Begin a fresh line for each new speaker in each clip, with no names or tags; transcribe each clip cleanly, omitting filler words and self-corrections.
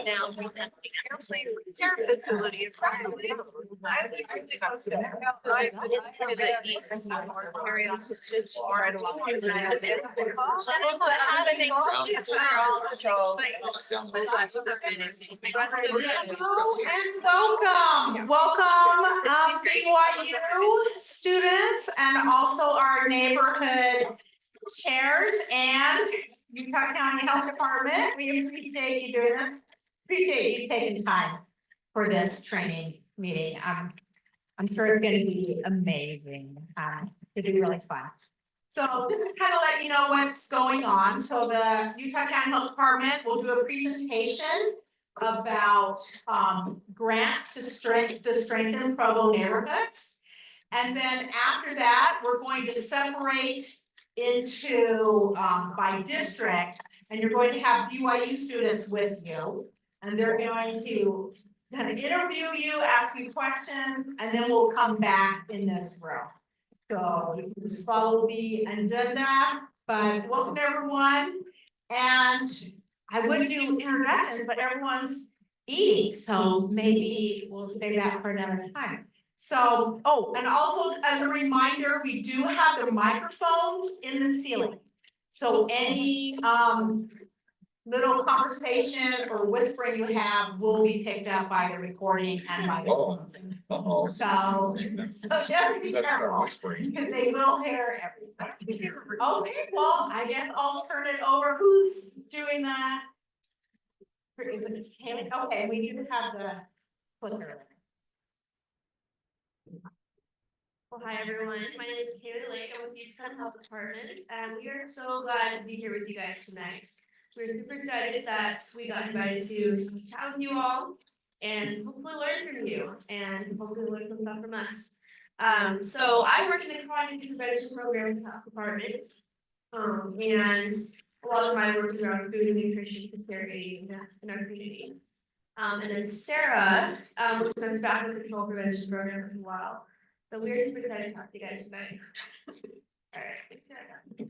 Now, facility is probably. I put the east and south area assistance right along.
Welcome, BYU students and also our neighborhood chairs and Utah County Health Department. We appreciate you doing this. Appreciate you taking time for this training meeting. I'm sure it's going to be amazing. It'll be really fun. So just to kind of let you know what's going on. So the Utah County Health Department will do a presentation about grants to strengthen Provo neighborhoods. And then after that, we're going to separate into by district, and you're going to have BYU students with you, and they're going to kind of interview you, ask you questions, and then we'll come back in this room. So you can just follow the agenda, but welcome everyone. And I would do introductions, but everyone's eating, so maybe we'll save that for another time. So, oh, and also as a reminder, we do have the microphones in the ceiling. So any little conversation or whispering you have will be picked up by the recording and by the phones. So just be careful because they will hear everything. Okay, well, I guess I'll turn it over. Who's doing that? Is it Kaylie? Okay, we do have the clicker.
Well, hi everyone. My name is Kaylie Lake. I'm with the Utah Health Department, and we are so glad to be here with you guys tonight. We're super excited that we got invited to chat with you all and hopefully learn from you and hopefully learn some stuff from us. So I work in the chronic prevention program in the health department, and a lot of my work is around food and nutrition security in our community. And then Sarah, which comes back with the control prevention program as well. So we're super excited to talk to you guys tonight. All right.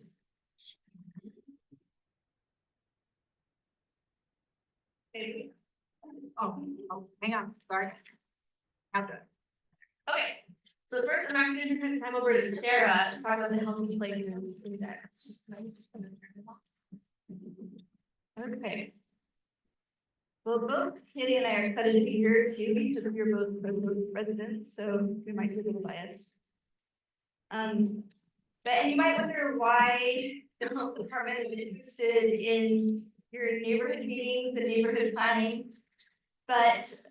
Maybe.
Oh, hang on, sorry.
Okay. So first, I'm actually going to turn time over to Sarah to talk about the healthy places index. Okay. Well, both Kaylie and I are excited to be here too, because you're both residents, so we might be a little biased. But you might wonder why the health department is interested in your neighborhood meetings and neighborhood planning. But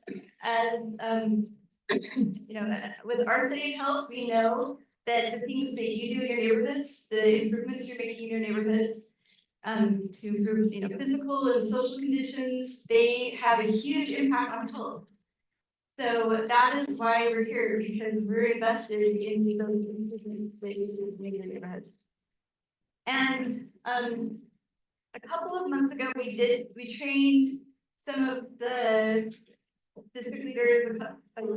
you know, with our city of health, we know that the things that you do in your neighborhoods, the improvements you're making in your neighborhoods, to improve, you know, physical and social conditions, they have a huge impact on health. So that is why we're here, because we're invested in those improvements that you make in your neighborhoods. And a couple of months ago, we trained some of the district leaders. We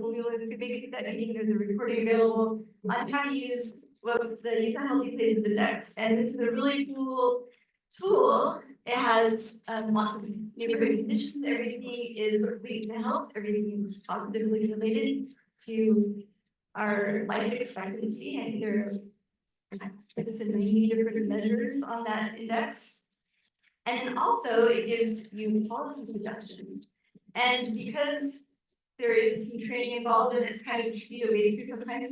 could make that meeting. There's a recording available on how to use what the Utah Healthy Places Index, and this is a really cool tool. It has lots of neighborhood conditions. Everything is linked to health. Everything is positively related to our life expectancy, and there's 90 different measures on that index. And then also it gives you policy suggestions. And because there is some training involved and it's kind of tricky to wade through sometimes,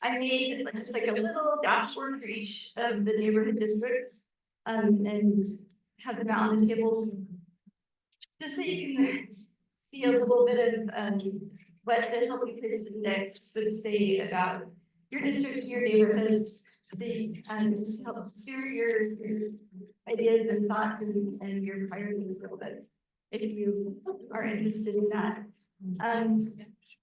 I made just like a little dashboard for each of the neighborhood districts, and have them out on the tables, just so you can see a little bit of what the Healthy Places Index would say about your district, your neighborhoods. They just help steer your ideas and thoughts and your priorities a little bit, if you are interested in that.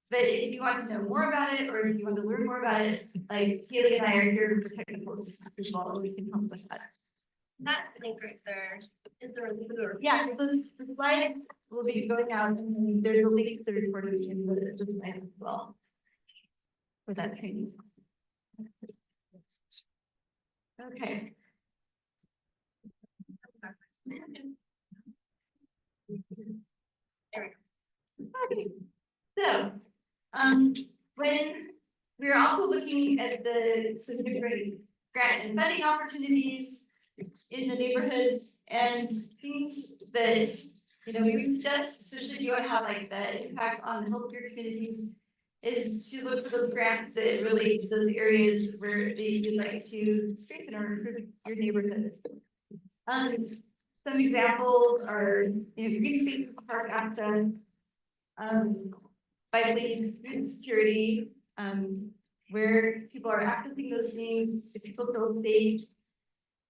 But if you want to know more about it, or if you want to learn more about it, like Kaylie and I are here for technical assistance as well, we can help with that.
Not right there. Is there a leader?
Yeah, so the slide will be going out, and there's a link to the recording in the slide as well for that training. Okay. Okay. So, when we're also looking at some different grant and funding opportunities in the neighborhoods and things that, we would suggest, especially if you want to have like the impact on healthier communities, is to look for those grants that relate to those areas where you'd like to strengthen or improve your neighborhoods. Some examples are, green space park access, bike lanes, food security, where people are accessing those things, if people feel safe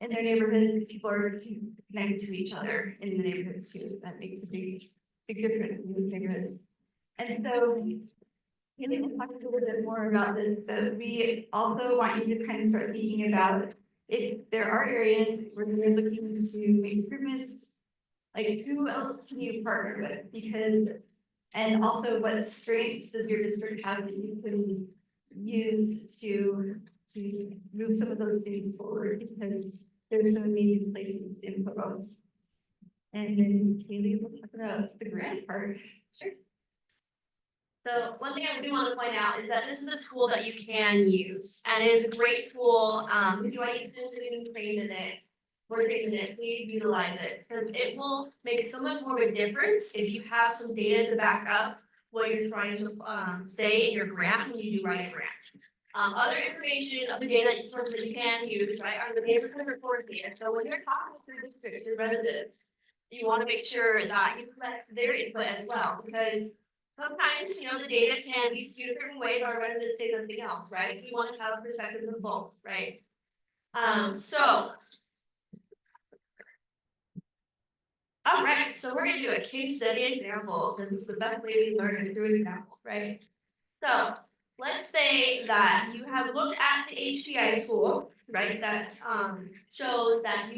in their neighborhoods, people are connected to each other in the neighborhoods too. That makes a big difference in the neighborhoods. And so, Kaylie will talk a little bit more about this, but we also want you to kind of start thinking about if there are areas where you're looking to make improvements, like who else can you partner with? Because, and also what strengths does your district have that you can use to move some of those things forward, because there's some amazing places in Provo. And then Kaylie will talk about the grant part.
Sure. So one thing I do want to point out is that this is a tool that you can use, and it is a great tool. If you want to students getting trained in it, or trained in it, please utilize it, because it will make so much more of a difference if you have some data to back up what you're trying to say in your grant when you do write a grant. Other information, other data sources that you can use, right, are the neighborhood report data. So when you're talking to your district, your residents, you want to make sure that you collect their input as well, because sometimes, the data can be skewed a certain way, but our residents say something else, right? So you want to have perspectives of both, right? All right, so we're gonna do a case study example, because it's the best way to learn through examples, right? So let's say that you have looked at the HPI tool, right? That shows that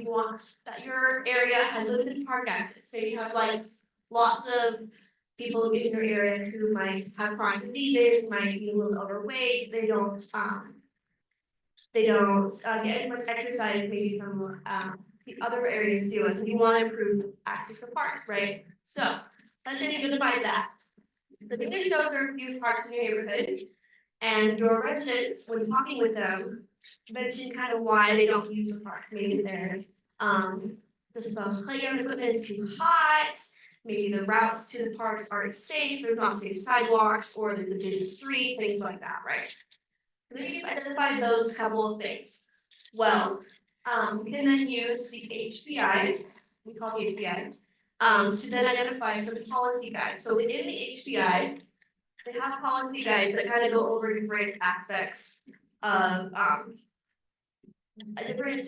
that your area has limited park access. So you have like lots of people in your area who might have chronic diseases, might be a little overweight, they don't get as much exercise, maybe some the other areas do, and so you want to improve access to parks, right? So let's say you divide that. The data shows there are a few parks in your neighborhood, and your residents, when talking with them, mention kind of why they don't use the park. Maybe they're just the playground equipment is too hot. Maybe the routes to the parks aren't safe, there's not safe sidewalks, or there's a busy street, things like that, right? So maybe you've identified those couple of things. Well, we can then use the HPI, we call it the HPI, to then identify some policy guides. So within the HPI, they have policy guides that kind of go over different aspects of a different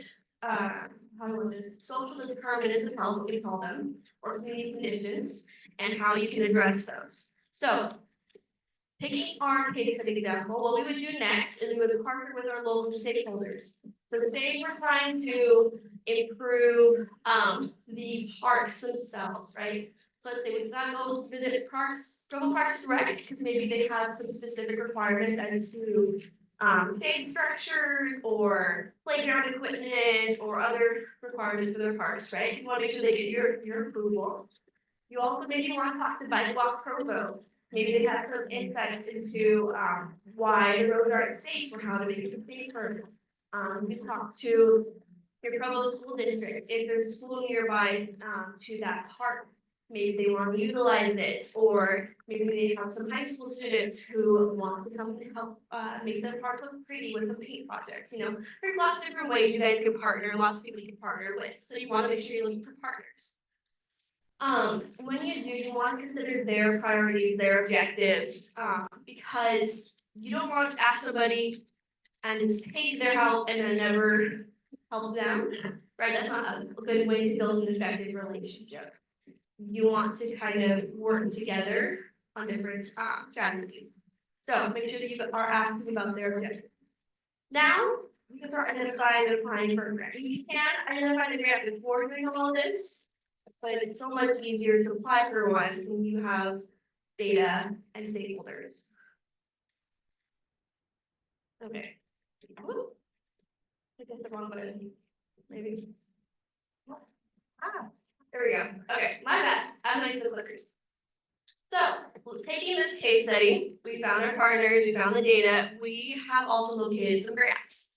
social determinants of health, what we call them, or community conditions, and how you can address those. So, taking our case as an example, what we would do next is we would partner with our local stakeholders. So say we're trying to improve the parks themselves, right? Let's say we've got to go visit Provo Parks Direct, because maybe they have some specific requirements as to shade structures or playground equipment or other requirements for their parks, right? You want to make sure they get your approval. You also maybe want to talk to Bike Walk Provo. Maybe they have some insights into why the roads aren't safe or how to make it safer. You talk to your Provo school district if there's a school nearby to that park. Maybe they want to utilize it, or maybe they have some high school students who want to come and help make the park look pretty with some paint projects. There's lots of different ways you guys can partner, lots of people you can partner with. So you want to make sure you're looking for partners. When you do, you want to consider their priorities, their objectives, because you don't want to ask somebody and just take their help and then never help them, right? That's not a good way to build an effective relationship. You want to kind of work together on different strategies. So make sure that you are asking about their objectives. Now, you can start identifying and applying for a grant. You can identify the grant before doing all of this, but it's so much easier to apply for one when you have data and stakeholders. Okay. Whoop. I guess the wrong button. Maybe. There we go. Okay, my bad. I'm going to the clickers. So, taking this case study, we found our partners, we found the data, we have also located some grants.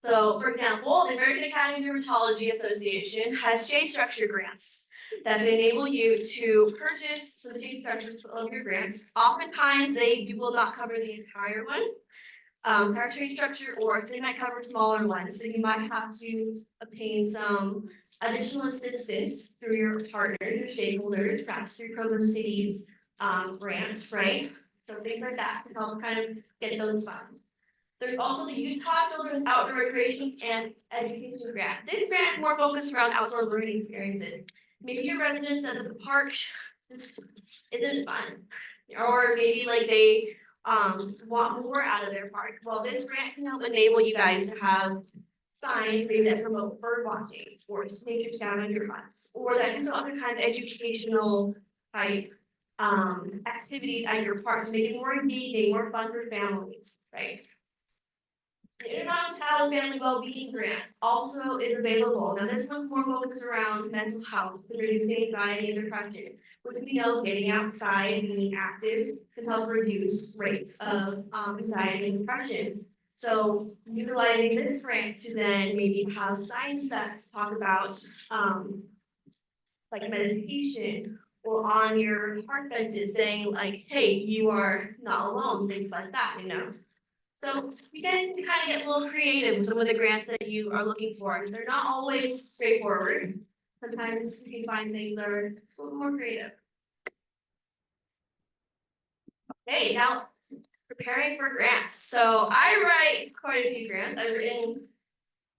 So, for example, the American Academy of Dermatology Association has J structure grants that enable you to purchase some J structures of your grants. Oftentimes, will not cover the entire one, entire J structure, or they might cover smaller ones. So you might have to obtain some additional assistance through your partners, your stakeholders, perhaps through Provo City's grants, right? So things like that to help kind of get those funds. There's also the Utah Children's Outdoor Recreation and Education Grant. This grant is more focused around outdoor learning experiences. Maybe your residents at the park just isn't fun. Or maybe like they want more out of their park. Well, this grant can help enable you guys to have signs maybe that promote bird watching or nature scavenger hunts, or that do other kind of educational type activities at your parks, make it more engaging, more fun for families, right? The International Child and Family Wellbeing Grant also is available. Now, this one's more focused around mental health, reducing anxiety and depression, which we know getting outside, being active, can help reduce rates of anxiety and depression. So, utilizing this grant to then maybe have science sets talk about like meditation, or on your park benches saying like, hey, you are not alone, things like that, you know? So you guys can kind of get a little creative with some of the grants that you are looking for. They're not always straightforward. Sometimes you can find things that are a little more creative. Okay, now preparing for grants. So I write quite a few grants. I've written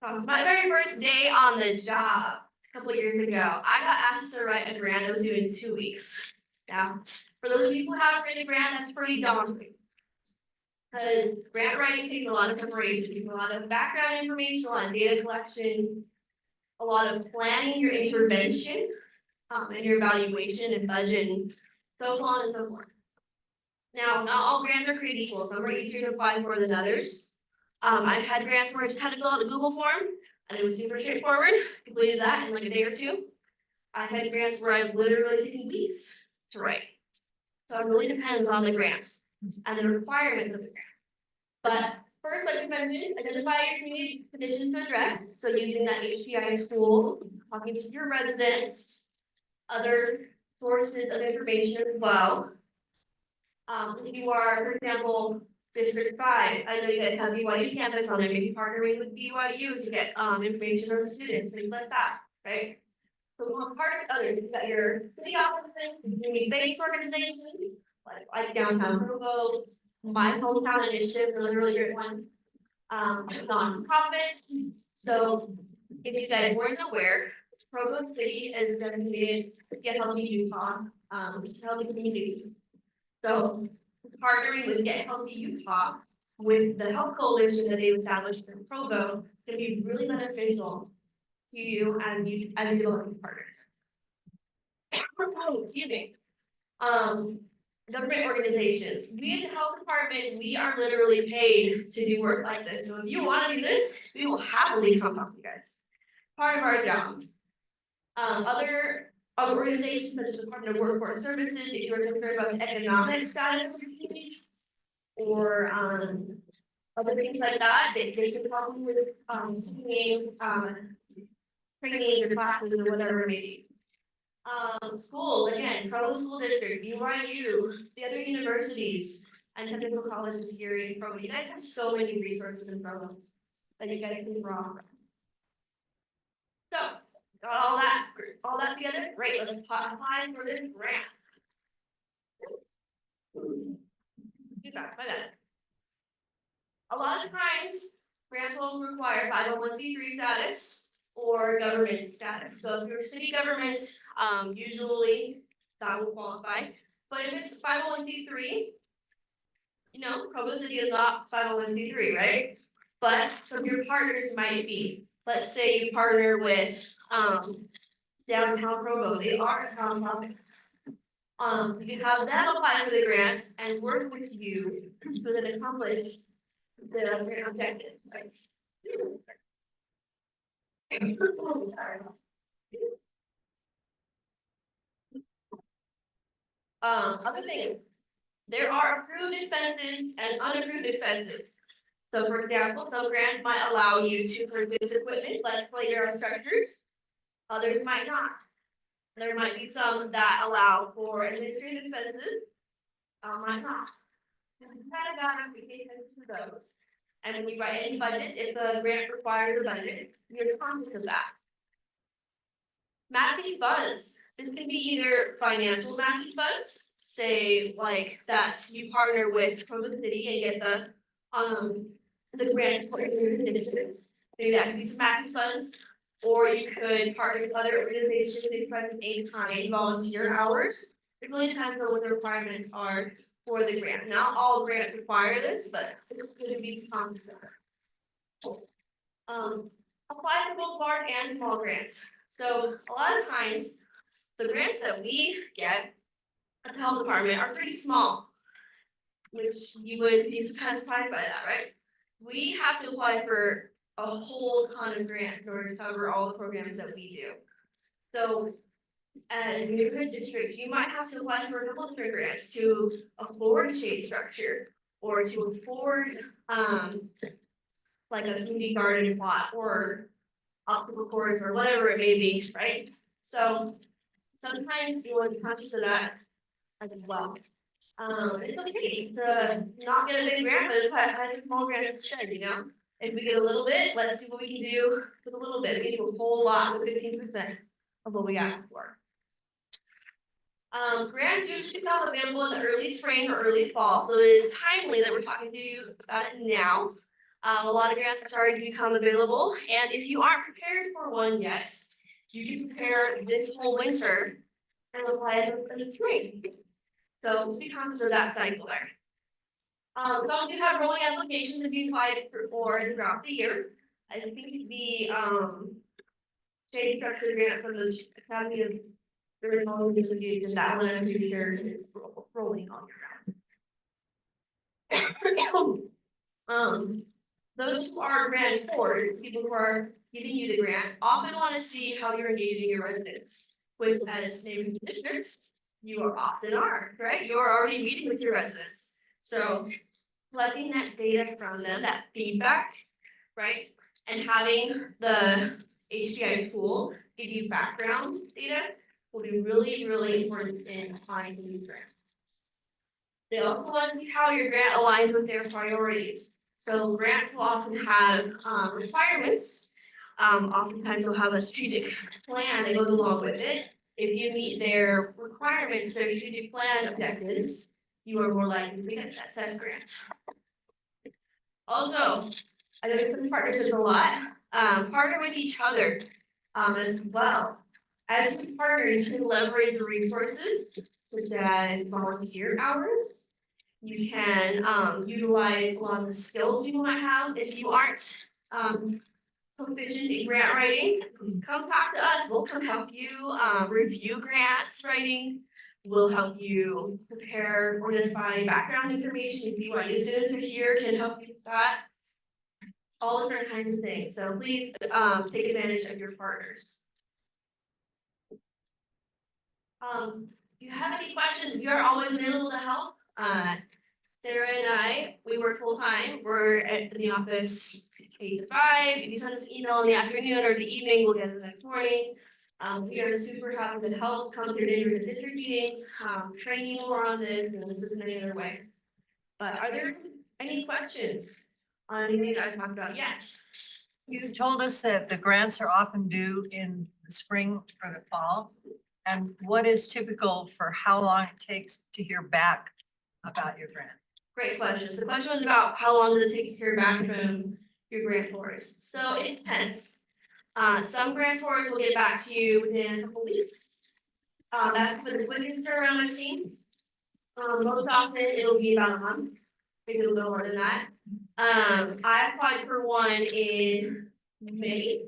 my very first day on the job a couple of years ago. I got asked to write a grant that was due in 2 weeks. Now, for those of you who haven't written a grant, that's pretty daunting. Because grant writing takes a lot of preparation, a lot of background information, a lot of data collection, a lot of planning your intervention, and your evaluation and budget, and so on and so forth. Now, not all grants are created equal. Some are easier to apply for than others. I've had grants where I just had to fill out a Google form, and it was super straightforward. Completed that in like a day or two. I've had grants where I've literally taken weeks to write. So it really depends on the grant and the requirements of the grant. But first, like I mentioned, identify your community conditions to address. So using that HPI tool, talking to your residents, other sources of information as well. If you are, for example, District 5, I know you guys have BYU campus on there, maybe partnering with BYU to get information from the students, things like that, right? So one part of others, you've got your city offices, community-based organizations, like downtown Provo, my hometown initiative, another really great one. Nonprofits. So if you guys weren't aware, Provo City is designated Get Healthy Utah, healthy community. So partnering with Get Healthy Utah with the health coalition that they've established in Provo can be really beneficial to you and you as a development partner. Excuse me. Government organizations. We in the health department, we are literally paid to do work like this. So if you want to do this, we will happily come help you guys. Part of our job. Other organizations such as the Department of Workforce Services, if you are concerned about the economic status of your community, or other things like that, they can help you with teaming, training or classes or whatever it may be. School, again, Provo School District, BYU, the other universities, and technical colleges here in Provo. You guys have so many resources in Provo that you guys can draw from. So, got all that together? Great, let's apply for this grant. Feedback, by that. A lot of times, grants will require 501c3 status or government status. So if you're a city government, usually that will qualify. But if it's 501c3, you know, Provo City is not 501c3, right? But some of your partners might be. Let's say you partner with downtown Provo, they are a nonprofit. You can have them apply for the grant and work with you so that it accomplishes the grant objective. Right? Other thing, there are approved expenses and unapproved expenses. So for example, some grants might allow you to purchase equipment like playground structures. Others might not. There might be some that allow for administrative expenses. Might not. And we kind of gotta pay attention to those. And when you write any budget, if the grant requires a budget, you're conscious of that. Matching funds, this can be either financial matching funds, say like that you partner with Provo City and get the grant for your initiatives. Maybe that could be some matching funds, or you could partner with other organizations, they provide some in-kind volunteer hours. It really depends on what the requirements are for the grant. Not all grants require this, but it's gonna be conscious of it. Apply for both large and small grants. So a lot of times, the grants that we get at the health department are pretty small. Which you would be kind of surprised by that, right? We have to apply for a whole ton of grants in order to cover all the programs that we do. So as neighborhood districts, you might have to apply for a couple different grants to afford a shade structure or to afford like a community garden plot or optical cords or whatever it may be, right? So sometimes you want to be conscious of that as well. It's okay to not get a big grant, but apply a small grant instead, you know? If we get a little bit, let's see what we can do with a little bit. We can do a whole lot with 15% of what we got before. Grants usually become available in the early spring or early fall, so it is timely that we're talking to you about it now. A lot of grants are starting to become available, and if you aren't prepared for one yet, you can prepare this whole winter and apply in the spring. So be conscious of that cycle there. Some do have rolling applications if you applied for throughout the year. I think the shade structure grant from the Academy of Dermatology Association, that one I'm pretty sure is rolling all year round. Those who are grantors, people who are giving you the grant, often want to see how you're engaging your residents, which as neighborhood districts, you often are, right? You're already meeting with your residents. So collecting that data from them, that feedback, right? And having the HDI tool give you background data will be really, really important in applying to these grants. They also want to see how your grant aligns with their priorities. So grants will often have requirements. Oftentimes they'll have a strategic plan that goes along with it. If you meet their requirements, their strategic plan objectives, you are more likely to get that said grant. Also, I know we put in partnerships a lot. Partner with each other as well. As you partner, you can leverage resources such as volunteer hours. You can utilize a lot of the skills you might have. If you aren't proficient in grant writing, come talk to us. We'll come help you review grants writing. We'll help you prepare or identify background information. If BYU students are here, can help you with that. All different kinds of things. So please take advantage of your partners. If you have any questions, we are always available to help. Sarah and I, we work full time. We're in the office 8 to 5. If you send us an email in the afternoon or the evening, we'll get it the next morning. We are super happy to help come to neighborhood district meetings, train you more on this, and this is in any other way. But are there any questions on anything that I talked about? Yes.
You told us that the grants are often due in the spring or the fall. And what is typical for how long it takes to hear back about your grant?
Great questions. The question was about how long does it take to hear back from your grantors. So it depends. Some grantors will get back to you within a couple weeks. That's the quickest turnaround I've seen. Most often it'll be about a month, maybe a little more than that. I applied for one in May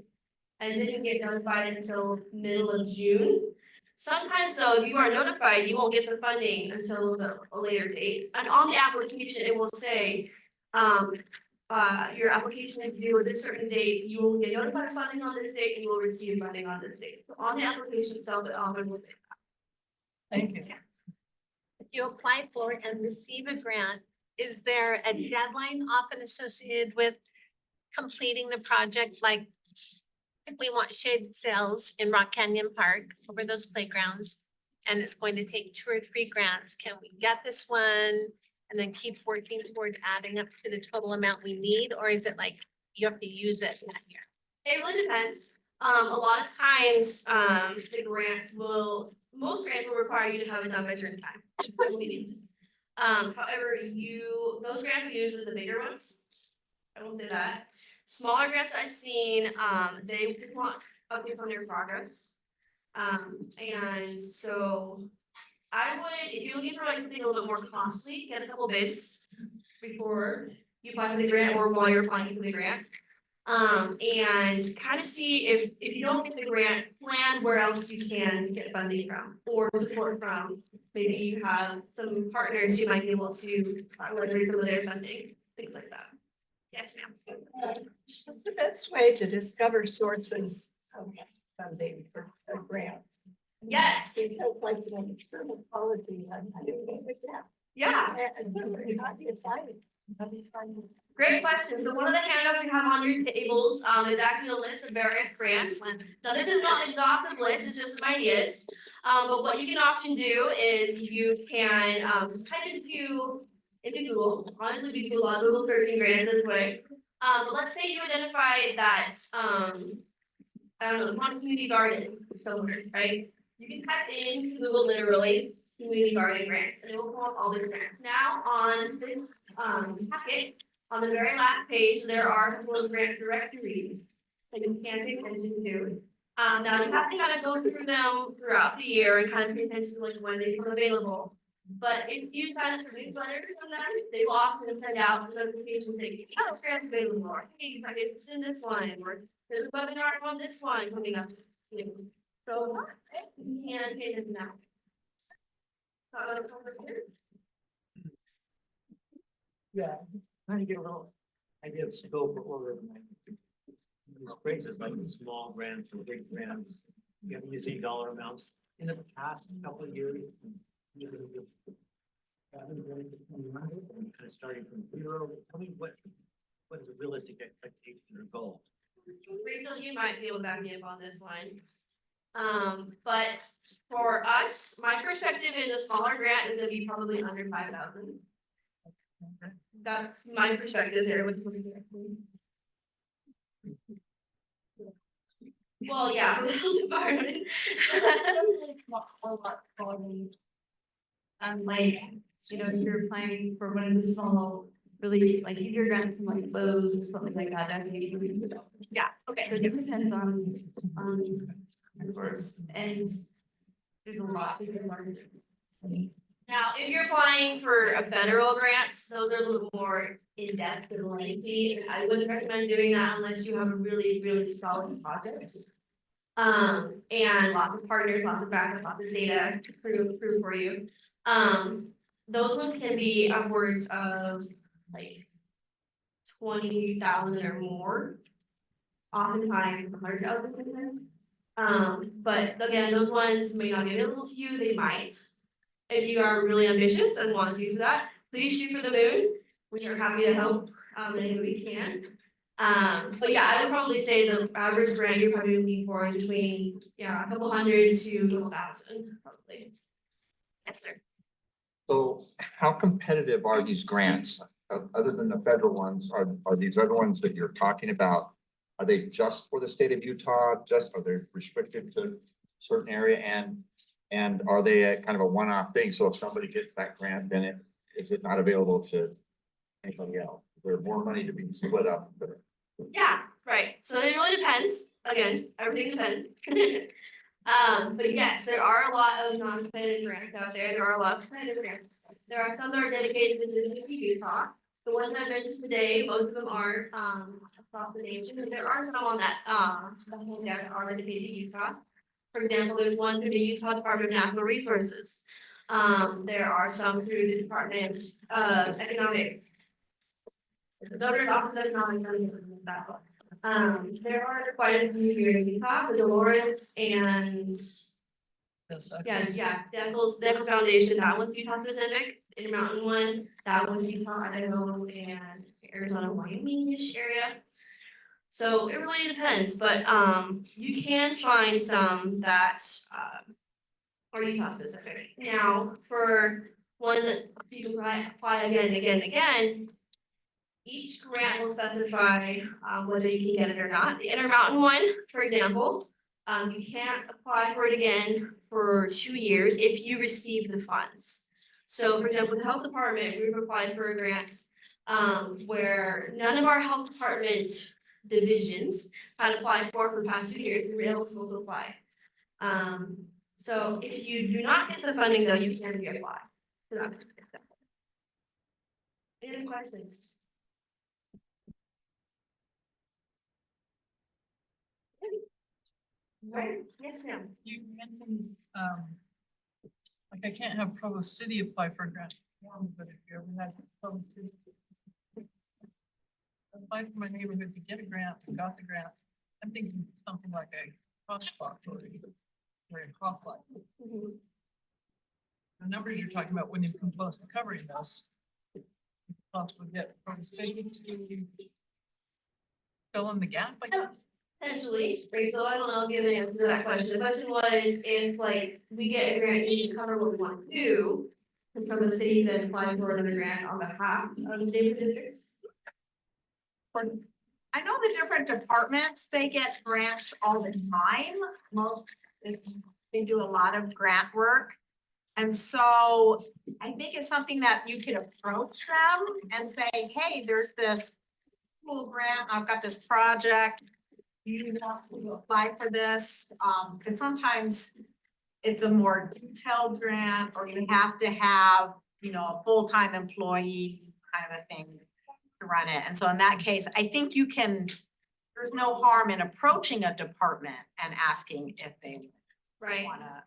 and didn't get notified until middle of June. Sometimes though, if you are notified, you won't get the funding until a later date. And on the application, it will say, your application is due at this certain date, you will get notified of funding on this date, and you will receive funding on this date. So on the application itself, it often will say that.
Thank you.
you apply for and receive a grant, is there a deadline often associated with completing the project? Like if we want shade sails in Rock Canyon Park over those playgrounds, and it's going to take 2 or 3 grants, can we get this one and then keep working toward adding up to the total amount we need? Or is it like you have to use it that year?
It really depends. A lot of times, most grants will require you to have it done by a certain time. Meetings. However, those grants are usually the bigger ones. I will say that. Smaller grants I've seen, they want updates on their progress. And so I would, if you're looking for like something a little bit more costly, get a couple bids before you apply for the grant or while you're applying for the grant. And kind of see if you don't get the grant, plan where else you can get funding from or support from. Maybe you have some partners who might be able to leverage some of their funding, things like that. Yes, ma'am.
What's the best way to discover sources of funding for grants?
Yes.
Because like, you know, the policy, I didn't get with that.
Yeah.
It's really not the advice.
Great question. So one of the handouts we have on your tables is actually a list of various grants. Now, this is not an exhaustive list, it's just some ideas. But what you can often do is you can just type into Google, honestly, we do a lot of Google searching grants this way. But let's say you identify that I don't know, one community garden somewhere, right? You can type in Google literally community garden grants and it will pull up all the grants. Now on this packet, on the very last page, there are some grant directories that you can pay attention to. Now you have to kind of go through them throughout the year and kind of pay attention to like when they become available. But if you sign up for newsletters from them, they will often send out notifications saying, oh, this grant's available, or hey, you might get in this one, or there's a webinar on this one coming up. So you can pay attention now.
Yeah, trying to get a little idea of scope or order of magnitude. Grants is like small grants or big grants, you have using dollar amounts in the past couple of years. Kind of starting from 0, tell me what is a realistic expectation or goal?
Rachel, you might be able to back me up on this one. But for us, my perspective in a smaller grant is gonna be probably under 5,000. That's my perspective there. Well, yeah. for the health department.
Like, you know, if you're applying for one of the small, really, like, if you're granted from like Lowe's or something like that, that would be really good.
Yeah, okay.
So it depends on the source, and there's a lot we can learn.
Now, if you're applying for a federal grant, those are a little more in-depth and lengthy. I wouldn't recommend doing that unless you have a really, really solid project. And lots of partners, lots of backup, lots of data to prove for you. Those ones can be upwards of like 20,000 or more. Oftentimes 100,000. But again, those ones may not be available to you, they might. If you are really ambitious and want to use that, please shoot for the moon. We are happy to help in any way we can. But yeah, I would probably say the average grant you're probably looking for is between, yeah, a couple hundred to a couple thousand, probably. Yes, sir.
So how competitive are these grants? Other than the federal ones, are these other ones that you're talking about? Are they just for the state of Utah? Are they restricted to a certain area? And are they a kind of a one-off thing? So if somebody gets that grant, then is it not available to anybody else? Is there more money to be split up?
Yeah, right. So it really depends. Again, everything depends. But yes, there are a lot of non-competitive grants out there. There are a lot of competitive grants. There are some that are dedicated specifically to Utah. The ones I mentioned today, most of them are across the nation, but there are some on that that are dedicated to Utah. For example, there's one through the Utah Department of Natural Resources. There are some through the Department of Economic. The Governor's Office of Economic Development. There are quite a few here in Utah, the Dolores and Yeah, Deckles Foundation, that one's Utah specific, Intermountain one, that one's Utah, Idaho, and Arizona, Wyoming-ish area. So it really depends, but you can find some that are Utah specific. Now, for ones that you can apply again and again and again, each grant will specify whether you can get it or not. The Intermountain one, for example, you can't apply for it again for 2 years if you receive the funds. So for example, the health department, we've applied for a grant where none of our health department divisions had applied for the past 2 years, we were eligible to apply. So if you do not get the funding though, you can reapply. Any other questions? Right, yes, ma'am.
You mentioned, like I can't have Provo City apply for a grant, but if you ever had Provo City apply for my neighborhood to get a grant, got the grant, I'm thinking something like a crosswalk or a crosswalk. The numbers you're talking about wouldn't even come close to covering this. Possibly get Provo City to fill in the gap, I guess.
Potentially, Rachel, I don't know, I'll give an answer to that question. The question was if like we get a grant, you need to cover what we want to do. And from the city then apply for another grant on behalf of the neighborhood districts.
I know the different departments, they get grants all the time. Most, they do a lot of grant work. And so I think it's something that you could approach them and say, hey, there's this cool grant, I've got this project. You want to apply for this, because sometimes it's a more detailed grant, or you have to have, you know, a full-time employee kind of a thing to run it. And so in that case, I think you can, there's no harm in approaching a department and asking if they want to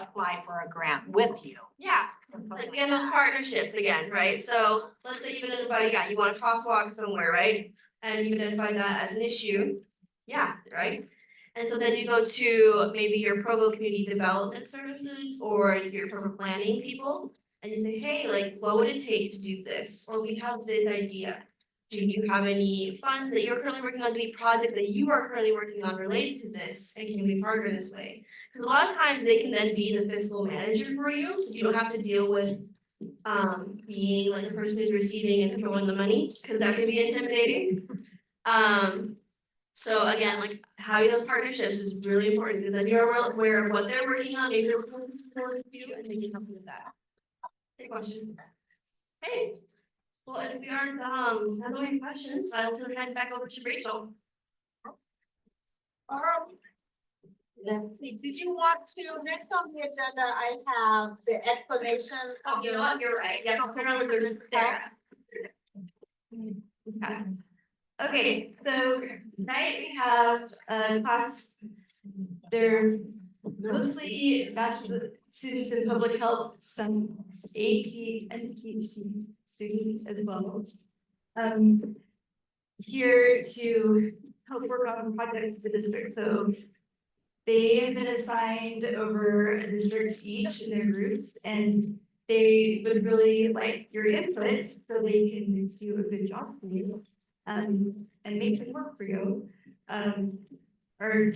apply for a grant with you.
Yeah, again, those partnerships again, right? So let's say you've identified, you want a crosswalk somewhere, right? And you identify that as an issue. Yeah, right? And so then you go to maybe your Provo Community Development Services or your Provo Planning people. And you say, hey, like, what would it take to do this? Or we have this idea. Do you have any funds that you're currently working on, any projects that you are currently working on related to this? And can we partner this way? Because a lot of times they can then be the fiscal manager for you, so you don't have to deal with being like the person who's receiving and controlling the money, because that can be intimidating. So again, like having those partnerships is really important, because then you're aware of what they're working on, maybe they're working with you, and then you help with that. Great question. Hey, well, if we aren't have any questions, I will turn it back over to Rachel.
Did you want to, next on the agenda, I have the explanation
Oh,
of
you know what, you're right, yeah, I'll turn it over to Sarah.
Okay, so tonight we have a class, they're mostly bachelor students in public health, some AP and PhD students as well. Here to help work on projects for the district, so they have been assigned over a district each in their groups, and they would really like your input so they can do a good job for you. And make it work for you. Are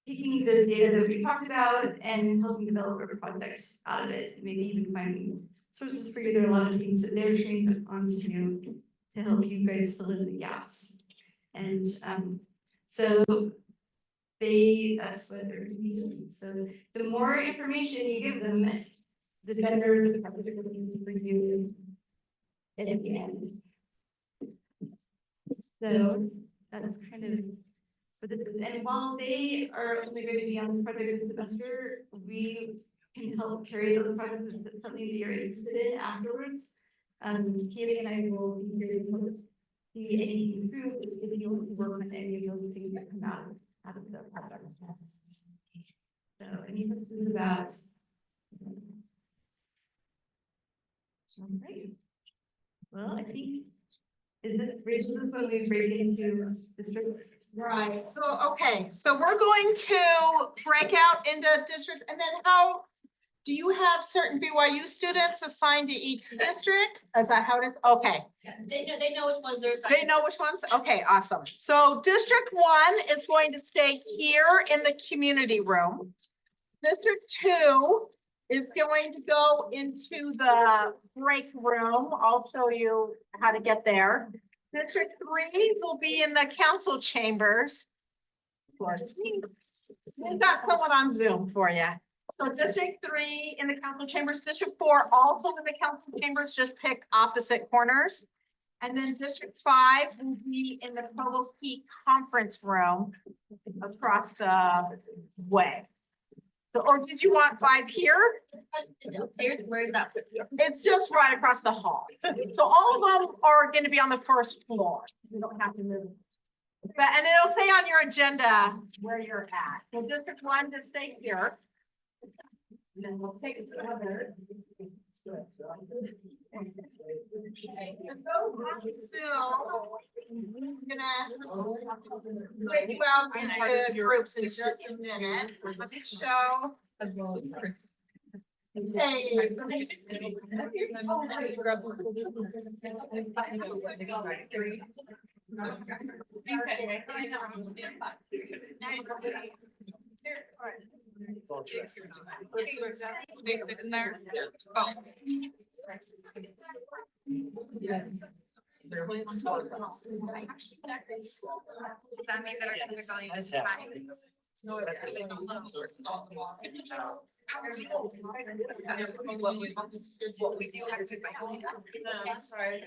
taking the data that we talked about and helping develop a project out of it, maybe even finding sources for you. There are a lot of things that they're trained on to do to help you guys fill in the gaps. And so that's what they're gonna be doing. So the more information you give them, the better the project will be for you at the end. So that's kind of, but this is, and while they are only going to be on this project this semester, we can help carry those projects if it's something that you're interested in afterwards. Kaylie and I will be here to help see anything through if you want to work on any of those things that come out of the project. So any questions about? Great. Well, I think Is this when we break into districts?
Right, so, okay, so we're going to break out into districts, and then how? Do you have certain BYU students assigned to each district? Is that how it is? Okay.
They know which ones they're
They know which ones? Okay, awesome. So District 1 is going to stay here in the community room. District 2 is going to go into the break room. I'll show you how to get there. District 3 will be in the council chambers. We've got someone on Zoom for you. So District 3 in the council chambers, District 4 also in the council chambers, just pick opposite corners. And then District 5 will be in the Provo Key Conference Room across the way. So, or did you want 5 here? It's just right across the hall. So all of them are going to be on the first floor. You don't have to move. But, and it'll say on your agenda where you're at. So District 1 to stay here. And then we'll take the other. So, I'm gonna break you out into groups in just a minute. Let me show. Hey.
In there.
Does that mean that our kids are going to time? So if they don't know. What we do have to. Sorry.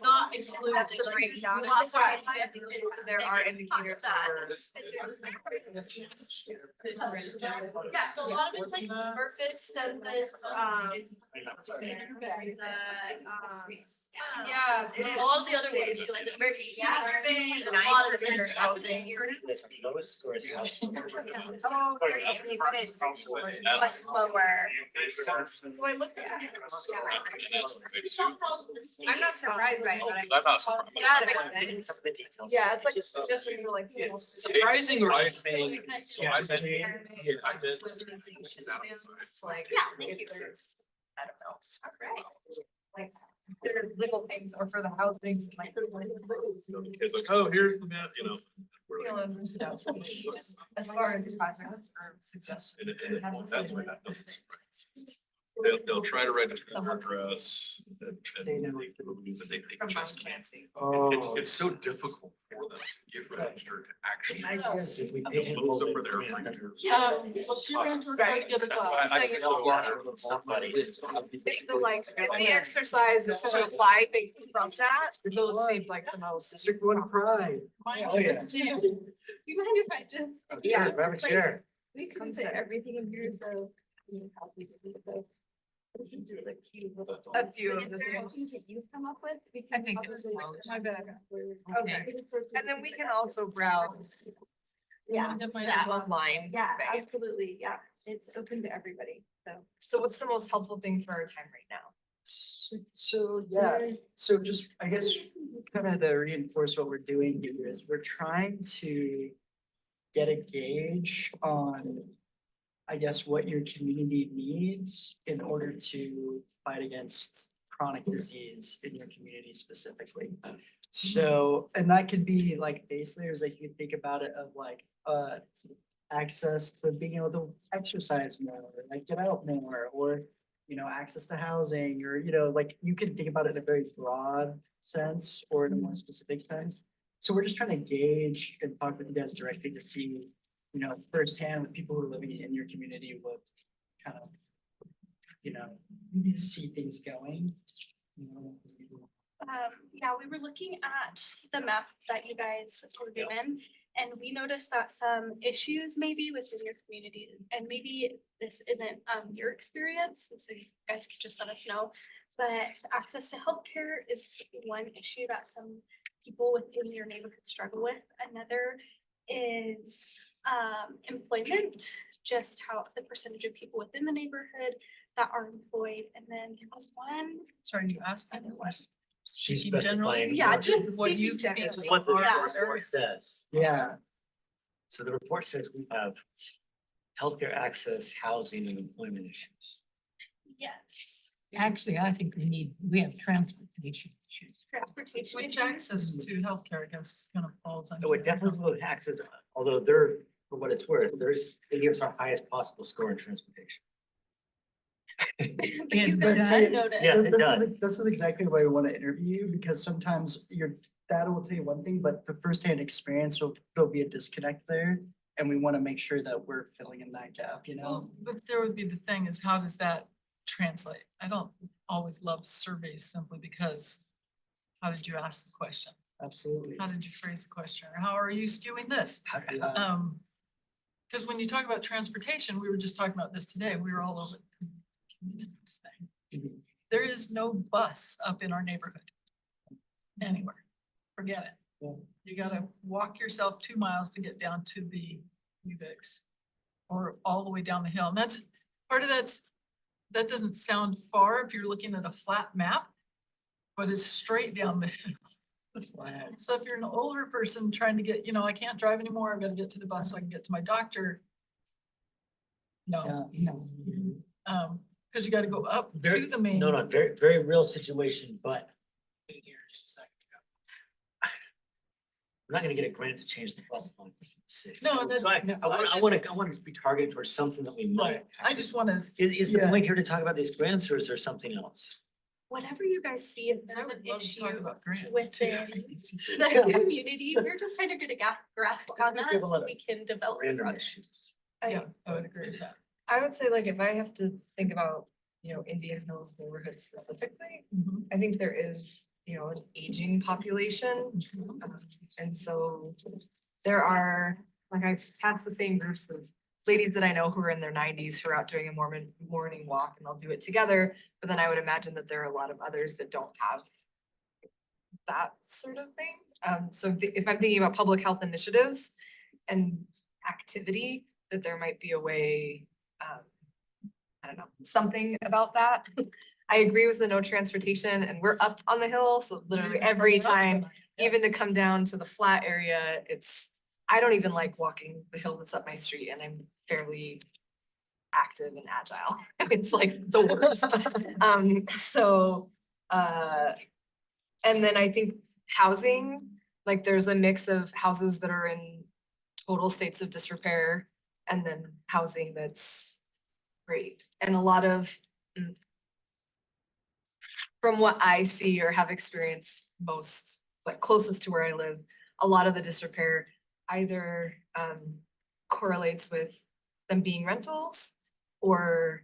Not exclude. That's the breakdown. So there are indicators.
Yeah, so a lot of it's like perfect census,
Yeah, it is.
all of the other ones, like the American survey, and a lot of it's housing.
Lowest scores have.
Oh, very easy, but it's much lower. So I looked at it. I'm not surprised by it, but
I'm not surprised.
yeah, it's like just like.
Surprising or
I-
amazing?
So I've been, I've been.
Like, yeah, thank you. I don't know. Alright. Like, there are little things or for the housing, like.
So the kids like, oh, here's the map, you know. we're like,
As far as progress or success.
well, that's why that doesn't surprise. They'll try to register their address and they just can't.
Oh.
It's so difficult for them to get registered to actually.
If we
Most of them are there for years.
Well, she ran to the class.
The exercise is to apply things from that, those seemed like the most.
District 1 pride. Oh, yeah.
Do you mind if I just?
Yeah, grab a chair.
We couldn't say everything in here, so. This is just a cute little.
A few of
Is
the
there
things.
anything that you come up with?
I think it was my bad. Okay. And then we can also browse.
Yeah.
That online.
Yeah, absolutely. Yeah, it's open to everybody, so.
So what's the most helpful thing for our time right now?
So, yeah, so just, I guess, kind of to reinforce what we're doing here is we're trying to get a gauge on, I guess, what your community needs in order to fight against chronic disease in your community specifically. So, and that could be like base layers, like you think about it of like, access to being able to exercise more, like get out more, or, access to housing, or, like you could think about it in a very broad sense or in a more specific sense. So we're just trying to gauge and talk with you guys directly to see, firsthand with people who are living in your community, what kind of, see things going.
Yeah, we were looking at the map that you guys were given, and we noticed that some issues maybe within your community, and maybe this isn't your experience, and so you guys could just let us know. But access to healthcare is one issue that some people within your neighborhood struggle with. Another is employment, just how the percentage of people within the neighborhood that are employed, and then there was one.
Sorry, you asked me the question.
She's
Speaking generally,
specifying.
Yeah,
what-
just
what you
speaking
feel.
generally.
What the
Yeah.
report says.
Yeah,
So the report says we have healthcare access, housing and employment issues.
Yes,
Actually, I think we have transportation issues.
transportation.
Which
issues.
access to healthcare, I guess, kind of falls under.
So it definitely will access, although they're, for what it's worth, they give us our highest possible score in transportation.
But you
but
guys
I-
did notice.
Yeah, it does.
This is exactly why we want to interview you, because sometimes your data will tell you one thing, but the firsthand experience there'll be a disconnect there. And we want to make sure that we're filling in that gap, you know?
Well, but there would be the thing is, how does that translate? I don't always love surveys simply because how did you ask the question?
Absolutely.
How did you phrase the question? Or how are you skewing this?
How do
Because when you talk about transportation, we were just talking about this today, we were all over the communities thing.
Mhm.
There is no bus up in our neighborhood anywhere. Forget it.
Yeah.
You gotta walk yourself 2 miles to get down to the UVix or all the way down the hill. And that's, part of that doesn't sound far if you're looking at a flat map, but it's straight down the hill. So if you're an older person trying to get, I can't drive anymore, I've got to get to the bus so I can get to my doctor. No,
No.
because you got to go up to
Very-
the main.
No, very, very real situation, but. Here, just a second. We're not gonna get a grant to change the bus line.
No, and
So I want to be targeted towards something that we might.
Right, I just want to.
Is the
Yeah.
point here to talk about these grants or is there something else?
Whatever you guys see, if there's an issue
Within
within the community, we're just trying to get a grasp on
We have
that
a
so
lot of
we can develop.
Random
projects.
issues.
Yeah, I would agree with that.
I would say like if I have to think about, Indian Hills neighborhood specifically, I think there is, an aging population. And so there are, like I've passed the same groups of ladies that I know who are in their nineties who are out doing a morning walk and they'll do it together. But then I would imagine that there are a lot of others that don't have that sort of thing. So if I'm thinking about public health initiatives and activity, that there might be a way, I don't know, something about that. I agree with the no transportation and we're up on the hill, so literally every time, even to come down to the flat area, I don't even like walking the hill that's up my street and I'm fairly active and agile. It's like the worst. And then I think housing, like there's a mix of houses that are in total states of disrepair and then housing that's great. And a lot of, from what I see or have experienced most, like closest to where I live, a lot of the disrepair either correlates with them being rentals or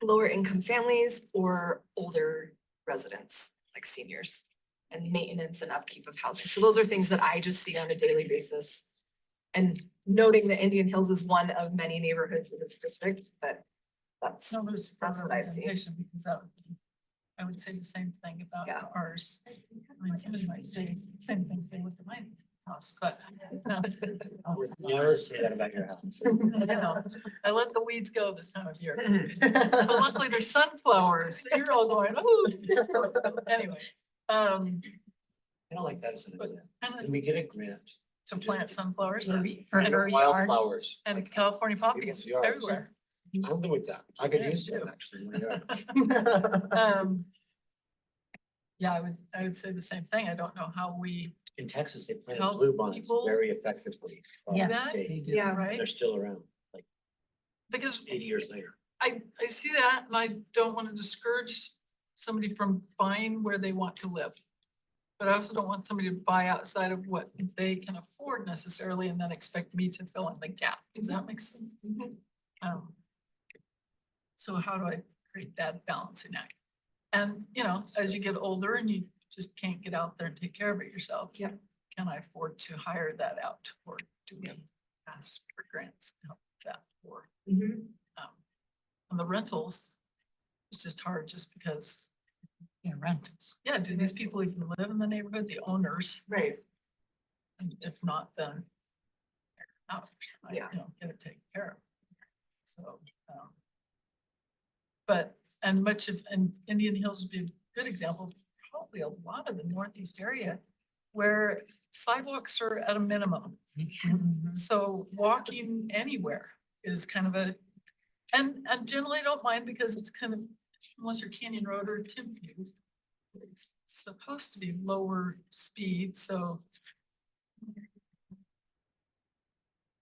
lower income families or older residents, like seniors, and maintenance and upkeep of housing. So those are things that I just see on a daily basis. And noting that Indian Hills is one of many neighborhoods in this district, but that's
No, there's
what I see.
representation because I would say the same thing about
Yeah.
ours. I mean, somebody might say the same thing if they look at my house, but.
Never say that about your house.
I let the weeds go this time of year. But luckily there's sunflowers, so you're all going, oh. Anyway,
I don't like that as an
but
idea.
kind
Can
of
we get a grant?
to plant sunflowers
For
and
her yard.
Wildflowers.
and California poppies
Yards.
everywhere.
I'm good with that. I could
Yeah,
use
me
that
too.
actually. in my yard.
Yeah, I would say the same thing. I don't know how we
In Texas, they planted
Help
blue bonds
people.
very effectively.
Yeah.
that,
Yeah,
right?
They're still around, like
Because
80 years later.
I see that and I don't want to discourage somebody from buying where they want to live. But I also don't want somebody to buy outside of what they can afford necessarily and then expect me to fill in the gap. Does that make sense? So how do I create that balancing act? And, as you get older and you just can't get out there and take care of it yourself.
Yeah.
Can I afford to hire that out or do we ask for grants to help with that? Or, on the rentals, it's just hard just because,
Yeah, rentals.
yeah, do these people even live in the neighborhood, the owners?
right.
And if not, then they're out,
Yeah.
get it taken care of. So, But, and much of, and Indian Hills would be a good example, probably a lot of the northeast area where sidewalks are at a minimum. So walking anywhere is kind of a, and generally I don't mind because it's kind of, unless you're Canyon Road or Timpview, it's supposed to be lower speed, so.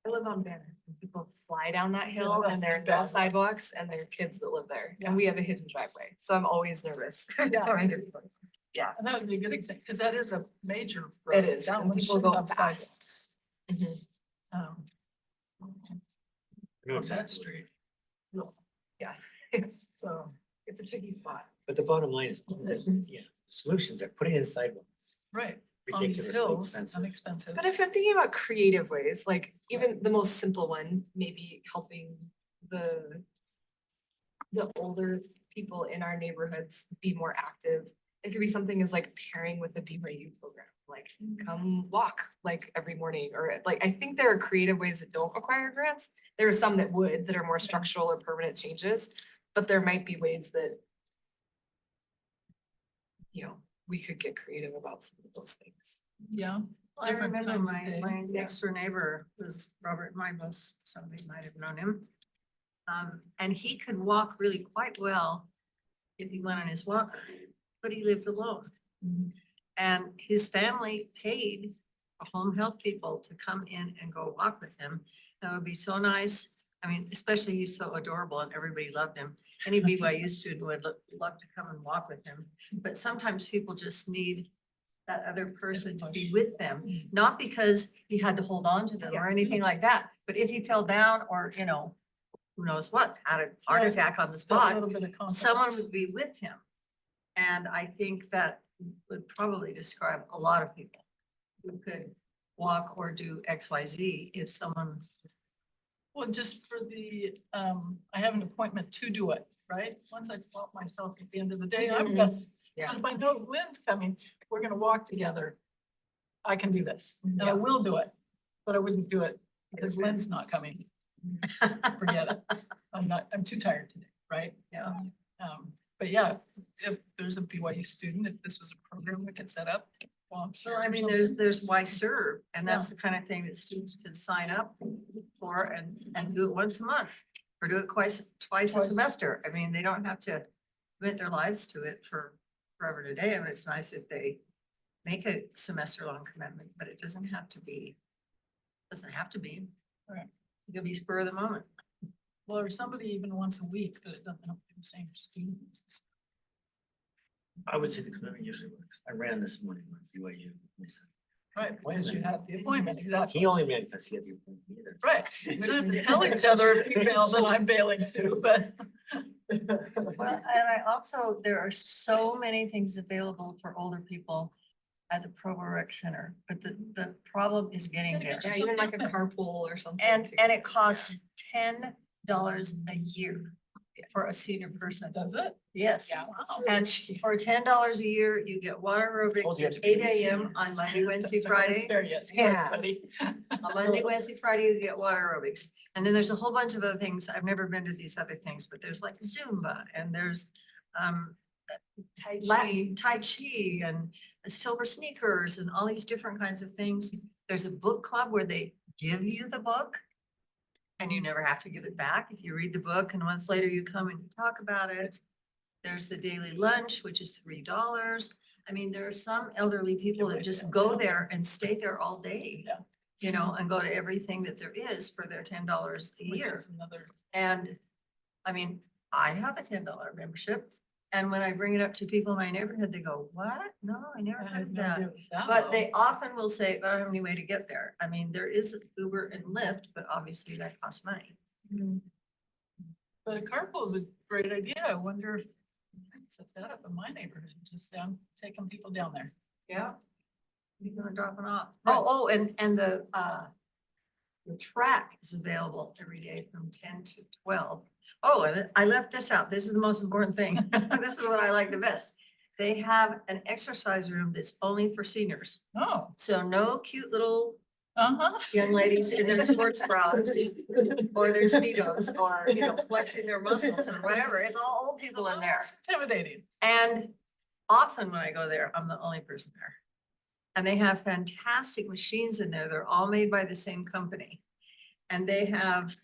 I live on Banner. People fly down that hill
Yeah,
and
that's
there are
bad.
no sidewalks and there are kids that live there.
Yeah.
And we have a hidden driveway, so I'm always nervous.
Yeah.
Sorry, everybody. Yeah.
And that would be a good example, because that is a major.
It
road.
is,
That
and
one
people
should
go
have
fast.
sidewalks.
Mhm.
Um,
No,
on that
exactly.
street.
Yeah, it's,
So,
it's a tricky spot.
But the bottom line is, yeah, solutions are putting in sidewalks.
right, on these
Ridiculously
hills,
expensive.
inexpensive.
But if I'm thinking about creative ways, like even the most simple one, maybe helping the older people in our neighborhoods be more active. It could be something as like pairing with a BYU program, like come walk like every morning, or like, I think there are creative ways that don't require grants. There are some that would, that are more structural or permanent changes, but there might be ways that, you know, we could get creative about some of those things.
Yeah.
I
different
remember
times of
my,
day.
my next door neighbor was Robert Mybus, somebody might have known him. And he could walk really quite well if he went on his walker, but he lived alone. And his family paid home health people to come in and go walk with him. That would be so nice. I mean, especially he's so adorable and everybody loved him. Any BYU student would love to come and walk with him. But sometimes people just need that other person to be with them, not because he had to hold on to them or anything like that. But if he fell down or, you know, who knows what, had a heart
Yeah,
attack on the
Still a
spot,
little bit of
someone
confidence.
would be with him. And I think that would probably describe a lot of people who could walk or do XYZ if someone.
Well, just for the, I have an appointment to do it, right? Once I taught myself at the end of the day, I'm gonna,
Yeah.
and if I know Lynn's coming, we're gonna walk together. I can do this, and I will do it, but I wouldn't do it because Lynn's not coming. Forget it. I'm too tired today, right?
Yeah.
But yeah, if there's a BYU student, if this was a program we could set up. volunteer
Well, I
or
mean,
something.
there's why serve, and that's the kind of thing that students can sign up for and do it once a month. Or do it twice a
Twice.
semester. I mean, they don't have to commit their lives to it for forever and a day. I mean, it's nice if they make a semester long commitment, but it doesn't have to be.
Right.
It could be spur of the moment.
Well, or somebody even once a week, but it doesn't have to be the same students.
I would say the commitment usually works. I ran this morning with BYU.
Right, because you have the appointment, exactly.
He only ran because he had the appointment either.
Right, we don't have to tell each other if you fail, then I'm bailing too, but.
Well, and I also, there are so many things available for older people at the Provo Rec Center, but the problem is getting there.
Yeah, even like a carpool or something.
And
to-
it costs $10 a year for a senior person.
Does it?
Yes.
Yeah. Wow.
And for $10 a year, you get water
Oh,
aerobics
you have
at
to be
8
a senior.
AM on Monday, Wednesday, Friday.
There, yes.
Yeah.
Buddy.
On Monday, Wednesday, Friday, you get water aerobics. And then there's a whole bunch of other things. I've never been to these other things, but there's like Zumba and there's Tai Chi and silver sneakers and all these different kinds of things. There's a book club where they give you the book and you never have to give it back if you read the book and months later you come and you talk about it. There's the daily lunch, which is $3. I mean, there are some elderly people that just go there and stay there all day.
Yeah.
You know, and go to everything that there is for their $10 a
Which
year.
is another,
And I mean, I have a $10 membership. And when I bring it up to people in my neighborhood, they go, what? No, I never
I
heard
had
of
no idea
that.
it was that
But
low.
they often will say, but I don't have any way to get there. I mean, there is Uber and Lyft, but obviously that costs money.
But a carpool is a great idea. I wonder if I could set that up in my neighborhood, just taking people down there.
Yeah. You're gonna drop it off.
Right.
Oh, and the track is available every day from 10 to 12. Oh, and I left this out. This is the most important thing. This is what I like the best. They have an exercise room that's only for seniors.
Oh,
So no cute little young ladies in their sports bras or their speedos or, you know, flexing their muscles or whatever. It's all old people in there.
It's intimidating.
And often when I go there, I'm the only person there. And they have fantastic machines in there. They're all made by the same company. And they have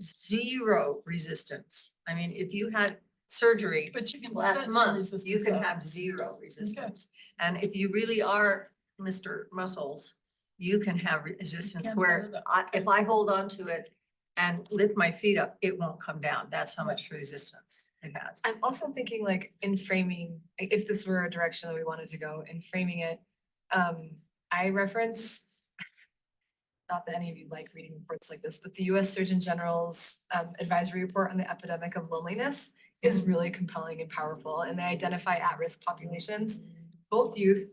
zero resistance. I mean, if you had surgery
But you can
last
set some
month, you
resistance
can
up.
have zero resistance. And if you really are Mr. Muscles, you can have resistance
can
where
build it up.
if I hold on to it and lift my feet up, it won't come down. That's how much resistance it has.
I'm also thinking like in framing, if this were a direction that we wanted to go in framing it, I reference, not that any of you like reading reports like this, but the US Surgeon General's advisory report on the epidemic of loneliness is really compelling and powerful, and they identify at-risk populations, both youth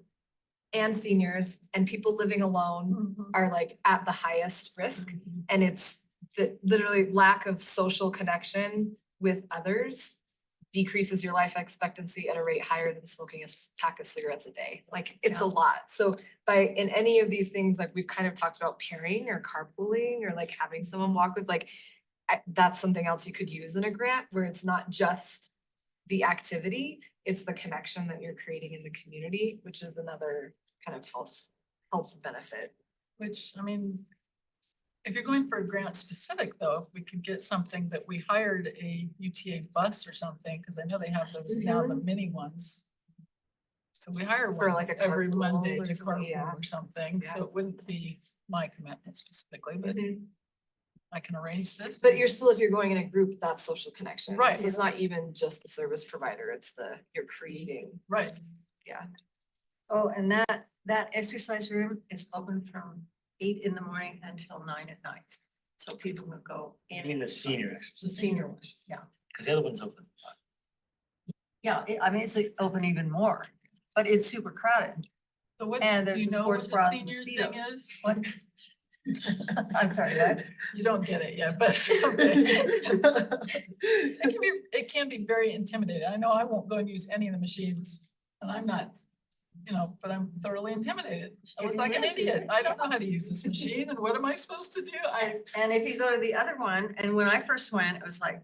and seniors and people living alone are like at the highest risk. And it's the literally lack of social connection with others decreases your life expectancy at a rate higher than smoking a pack of cigarettes a day. Like it's a lot. So in any of these things, like we've kind of talked about pairing or carpooling or like having someone walk with, like that's something else you could use in a grant where it's not just the activity, it's the connection that you're creating in the community, which is another kind of health benefit.
Which, I mean, if you're going for a grant specific though, if we could get something that we hired a UTA bus or something, because I know they have those now, the mini ones. So we hire
For
one
like a
every
carpool
Monday
or
to
something, yeah.
carpool or something, so
Yeah.
it wouldn't be my commitment specifically, but I can arrange this.
But you're still, if you're going in a group, that's social connection.
Right.
So it's not even just the service provider, it's you're creating.
Right.
Yeah.
Oh, and that exercise room is open from 8 in the morning until 9 at night. So people will go in.
I mean, the senior exercise,
The senior one, yeah.
because the other one's open.
Yeah, I mean, it's like open even more, but it's super crowded.
So what,
And
do
there's
you
the
know what
sports
the
bras and
senior thing
Speedos.
is?
What? I'm sorry, what?
You don't get it yet, but it's okay. It can be very intimidating. I know I won't go and use any of the machines, and I'm not, but I'm thoroughly intimidated. I look
It
like an
is,
idiot.
isn't it?
I don't know how to use this machine, and what am I supposed to do?
And if you go to the other one, and when I first went, it was like,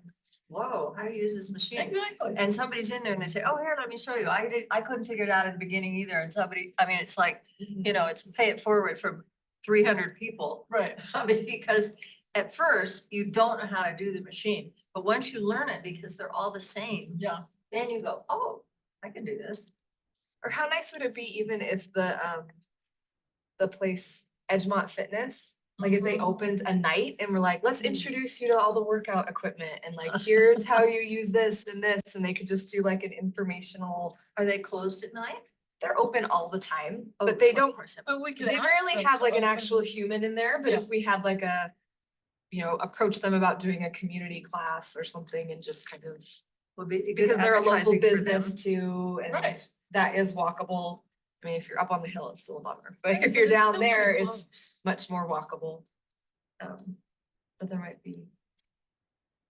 whoa, how do you use this machine?
Exactly.
And somebody's in there and they say, oh, here, let me show you. I couldn't figure it out at the beginning either. And somebody, I mean, it's like, it's pay it forward from 300 people.
Right.
I mean, because at first you don't know how to do the machine, but once you learn it, because they're all the same,
Yeah.
then you go, oh, I can do this.
Or how nice would it be even if the place Edgemont Fitness, like if they opened a night and were like, let's introduce you to all the workout equipment and like, here's how you use this, and they could just do like an informational.
Are they closed at night?
They're open all the time,
Oh,
but they don't,
24/7.
But we could.
they
ask
rarely
them
have
to
like an
open-
actual human in there, but
Yeah.
if we had like approach them about doing a community class or something and just kind of,
Would be good
because they're a local
advertising for them.
business too, and
Right.
that is walkable. I mean, if you're up on the hill, it's still a bummer, but
Right,
if you're
it's
down
still
there,
pretty
it's
close.
much more walkable. But there might be,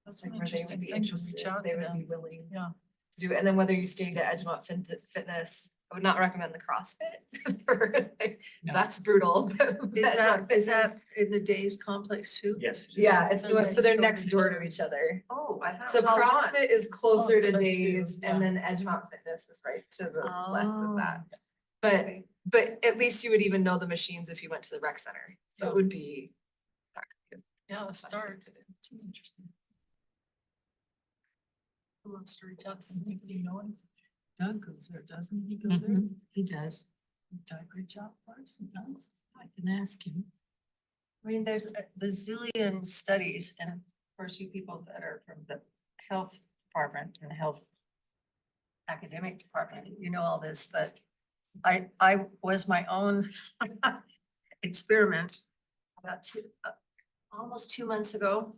That's
like
an
where they would
interesting
be
thing to reach
interested,
out
they
to
would be
them.
willing.
Yeah.
To do it, and then whether you stayed at Edgemont Fitness, I would not recommend the CrossFit for,
No.
that's brutal.
Is that in the Days complex too?
Yes. it is.
Yeah,
Yes,
it's,
they're
so they're
next
next
door
door
to
to
each
each other.
Oh, I thought it
So
was all one.
CrossFit is closer
Oh,
to
so they do,
Days, and
yeah.
then Edgemont Fitness is right to the left of that.
Oh.
But at least you would even know the machines if you went to the rec center, so
Yeah.
it would be.
Yeah, let's start. Too interesting. Who wants to reach out to them? Do you know him? Doug goes there, doesn't he go there?
He does.
Doug reach out for us sometimes?
I can ask him.
I mean, there's a bazillion studies, and of course, you people that are from the health department and health academic department, you know all this, but I was my own experiment about almost 2 months ago.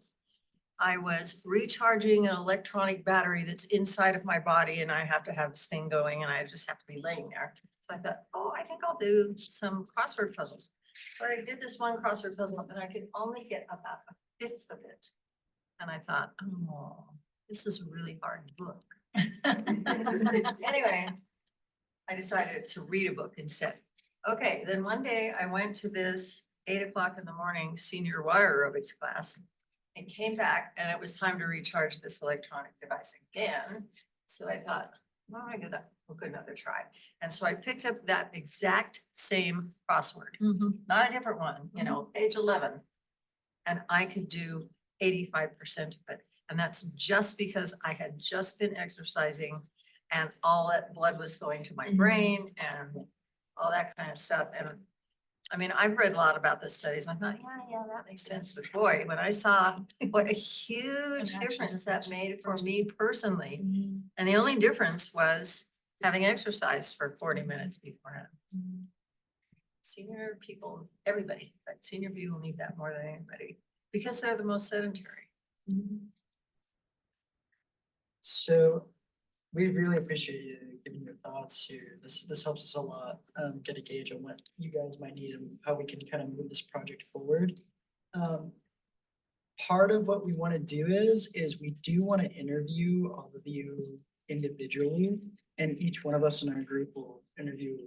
I was recharging an electronic battery that's inside of my body, and I have to have this thing going, and I just have to be laying there. So I thought, oh, I think I'll do some crossword puzzles. So I did this one crossword puzzle, and I could only get about a fifth of it. And I thought, oh, this is a really hard book. Anyway, I decided to read a book instead. Okay, then one day I went to this 8 o'clock in the morning, senior water aerobics class. And came back and it was time to recharge this electronic device again. So I thought, well, I'm gonna give another try. And so I picked up that exact same crossword, not a different one, you know, page 11. And I could do 85% of it. And that's just because I had just been exercising and all that blood was going to my brain and all that kind of stuff. And I mean, I've read a lot about the studies. I thought, yeah, that makes sense. But boy, when I saw what a huge difference that made for me personally. And the only difference was having exercise for 40 minutes beforehand. Senior people, everybody, but senior people need that more than anybody because they're the most sedentary.
So we really appreciate you giving your thoughts here. This helps us a lot, get a gauge on what you guys might need and how we can kind of move this project forward. Part of what we want to do is we do want to interview all of you individually, and each one of us in our group will interview,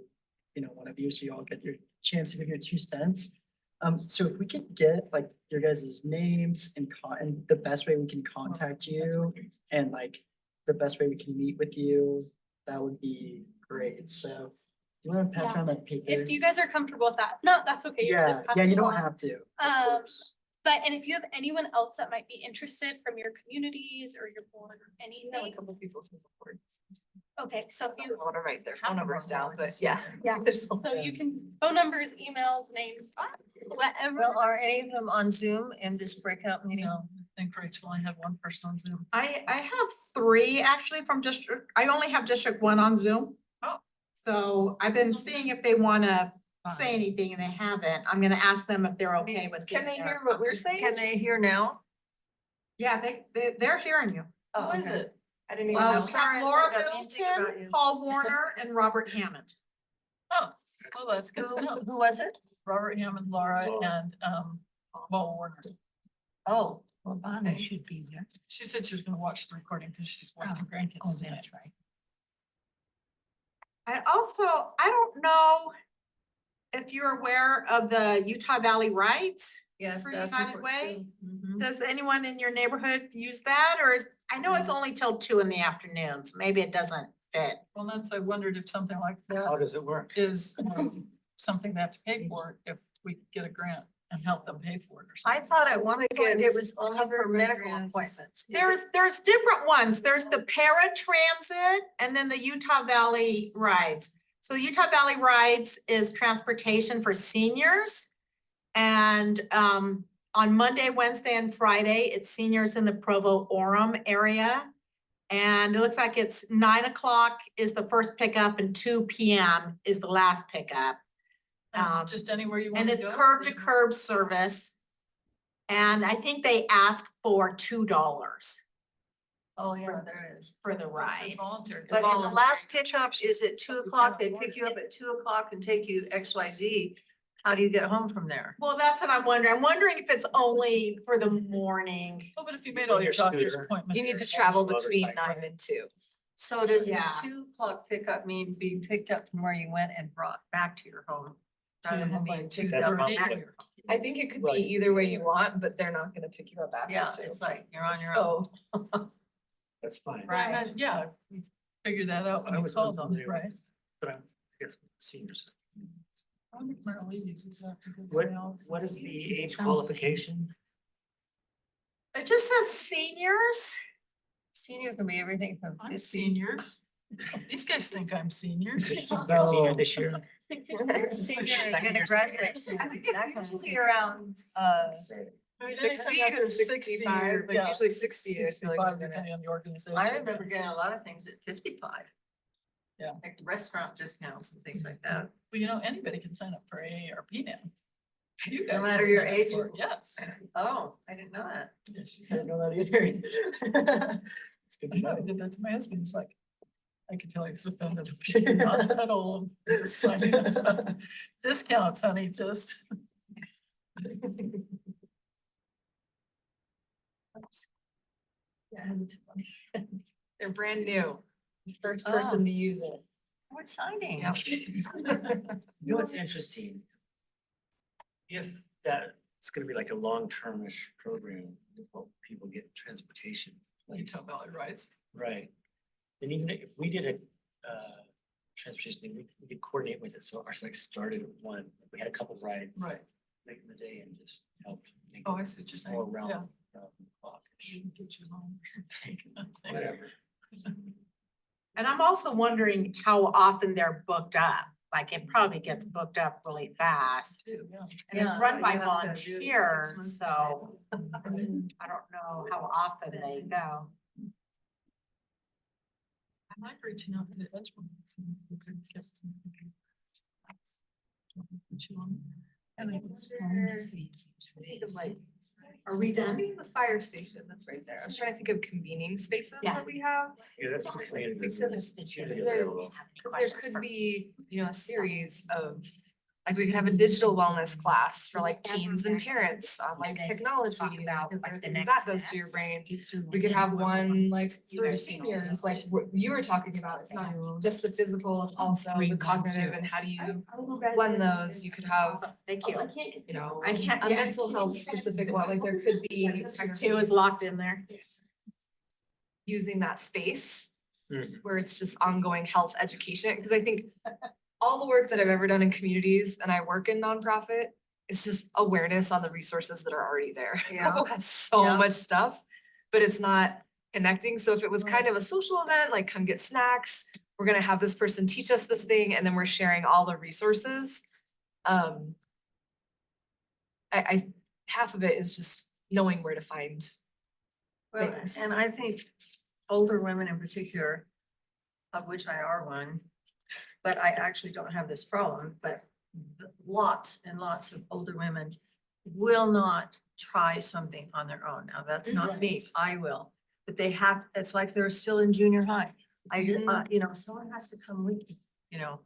you know, one of you, so you all get your chance to give your 2 cents. So if we could get like your guys' names and the best way we can contact you and like the best way we can meet with you, that would be great. So you want to pass
Yeah.
around that paper?
If you guys are comfortable with that, no, that's okay. You can just pass
Yeah, you
it
don't
along.
have to. Of course.
But, and if you have anyone else that might be interested from your communities or your board or
We have a
anything,
couple people from the board.
okay, so if
I
you,
don't want to write their phone numbers down, but yeah.
Yeah.
There's a-
so you can, phone numbers, emails, names, whatever.
Well, are any of them on Zoom in this breakout meeting?
No, I think Rachel, I had one person on Zoom.
I have 3 actually from district, I only have District 1 on Zoom.
Oh.
So I've been seeing if they wanna say anything and they haven't. I'm gonna ask them if they're okay with.
Can
giving
they
their-
hear what we're saying?
Can they hear now?
Yeah, they're hearing you.
Oh,
Who is
okay.
it?
I didn't even
Well,
know.
we
Sarah
have
said
Laura
about anything about
Middleton,
you.
Paul Warner, and Robert Hammond.
Oh, well, that's good to know.
Who was it?
Robert Hammond, Laura, and, Paul Warner.
Oh,
Well, Bonnie should be there.
She said she was gonna watch the recording because she's watching grandkids.
Oh,
tonight.
that's right.
I don't know if you're aware of the Utah Valley Rights.
yes,
For
that's.
United
important
Way?
too. Mhm.
Does anyone in your neighborhood use that, or I know it's only till 2 in the afternoons, maybe it doesn't fit.
Well, that's, I wondered if something like
How
that
does it work?
is something they have to pay for if we get a grant and help them pay for it or
I
something.
thought at one point it
it's
was only for
covered by
medical
grants.
appointments. Is
There's different ones, there's the paratransit and then the Utah Valley Rides. So Utah Valley Rides is transportation for seniors. And on Monday, Wednesday, and Friday, it's seniors in the Provo Orem area. And it looks like it's 9 o'clock is the first pickup and 2 PM is the last pickup.
And it's just anywhere you want
And
to
it's
go.
curb to curb service. And I think they ask for $2
Oh, yeah, there it is.
for the
It's
ride.
voluntary.
But if the last pickup is at 2 o'clock, they pick you up at 2 o'clock and take you XYZ. How do you get home from there?
Well, that's what I'm wondering. I'm wondering if it's only for the morning.
Oh, but if you made all your doctor's appointments.
You need to travel
Motor
between
cycle.
9 and 2.
So does the
Yeah.
2 o'clock pickup mean being picked up from where you went and brought back to your home?
To
Rather
your
than
home by
being
two
picked
That's
up
not
on
thirty.
that?
I think it could be
Right.
either way you want, but they're not gonna pick you up after.
Yeah,
2.
it's like you're on your own.
So,
That's fine.
Right.
Yeah, we figured that out when
I
you
was
called them,
unfamiliar with
right?
it, but I guess seniors.
I wonder if Marilee uses that to go to
What,
dialysis.
what is the age qualification?
It just says seniors.
Senior can be everything from
I'm
50.
senior. These guys think I'm senior.
Senior this year?
Senior, you're gonna graduate soon.
I think
That
it's
kind of
usually
thing.
around,
I mean,
60
anytime
to
after
65, but
yeah,
usually 60 I feel like
65,
we're gonna-
depending on the organization.
I remember getting a lot of things at 55.
Yeah.
Like restaurant discounts and things like that.
Well, you know, anybody can sign up for AARP now. You
No
guys
matter
can
your
sign up
age?
for it, Yes.
Oh, I didn't know that.
Yes, you
I
can.
didn't know that either. It's good
I
to
know, I
know.
did that to my husband. He's like, I could tell he was offended. You're not that old. Just signing up. Discounts, honey, just.
And they're brand new. First person
Oh.
to use it.
How exciting.
You know what's interesting? if that's gonna be like a long-termish program, to help people get transportation.
Utah Valley Rides.
Right. And even if we did a transportation thing, we could coordinate with it. So ours like started at 1. We had a couple rides.
Right.
Late in the day and just helped make
Oh, I see what you're saying.
more round.
Yeah.
round the clock-ish.
Get you home.
Whatever.
And I'm also wondering how often they're booked up. Like it probably gets booked up really fast.
Too, yeah.
And it's run by volunteers, so I don't know how often they go.
I might reach out to Edgemont, see if we could get some. Put you on. And I was trying to see.
Think of like, are we done? The fire station that's right there. I was trying to think of convening spaces
Yeah.
that we have.
Yeah, that's the creative.
Because
Usually
there-
available.
There could be, you know, a series of, like, we could have a digital wellness class for like teens and parents on like technology.
About,
because
like, the
there's
next
that does to your
steps.
brain. We could have one like
You
for
guys can
seniors, like what you were talking about. It's not just the physical, it's also the cognitive and how do you blend those? You could have,
Thank you.
you know,
I can't,
a
yeah.
mental health specific one, like there could be
It was locked in there.
using that space
Mhm.
where it's just ongoing health education, because I think all the work that I've ever done in communities and I work in nonprofit, it's just awareness on the resources that are already there.
Yeah.
Has so
Yeah.
much stuff, but it's not connecting. So if it was kind of a social event, like come get snacks, we're gonna have this person teach us this thing, and then we're sharing all the resources. I half of it is just knowing where to find
Well,
things.
and I think older women in particular, of which I are one, but I actually don't have this problem, but lots and lots of older women will not try something on their own. Now, that's not me, I will, but they have, it's like they're still in junior high. You know, someone has to come with me, you know,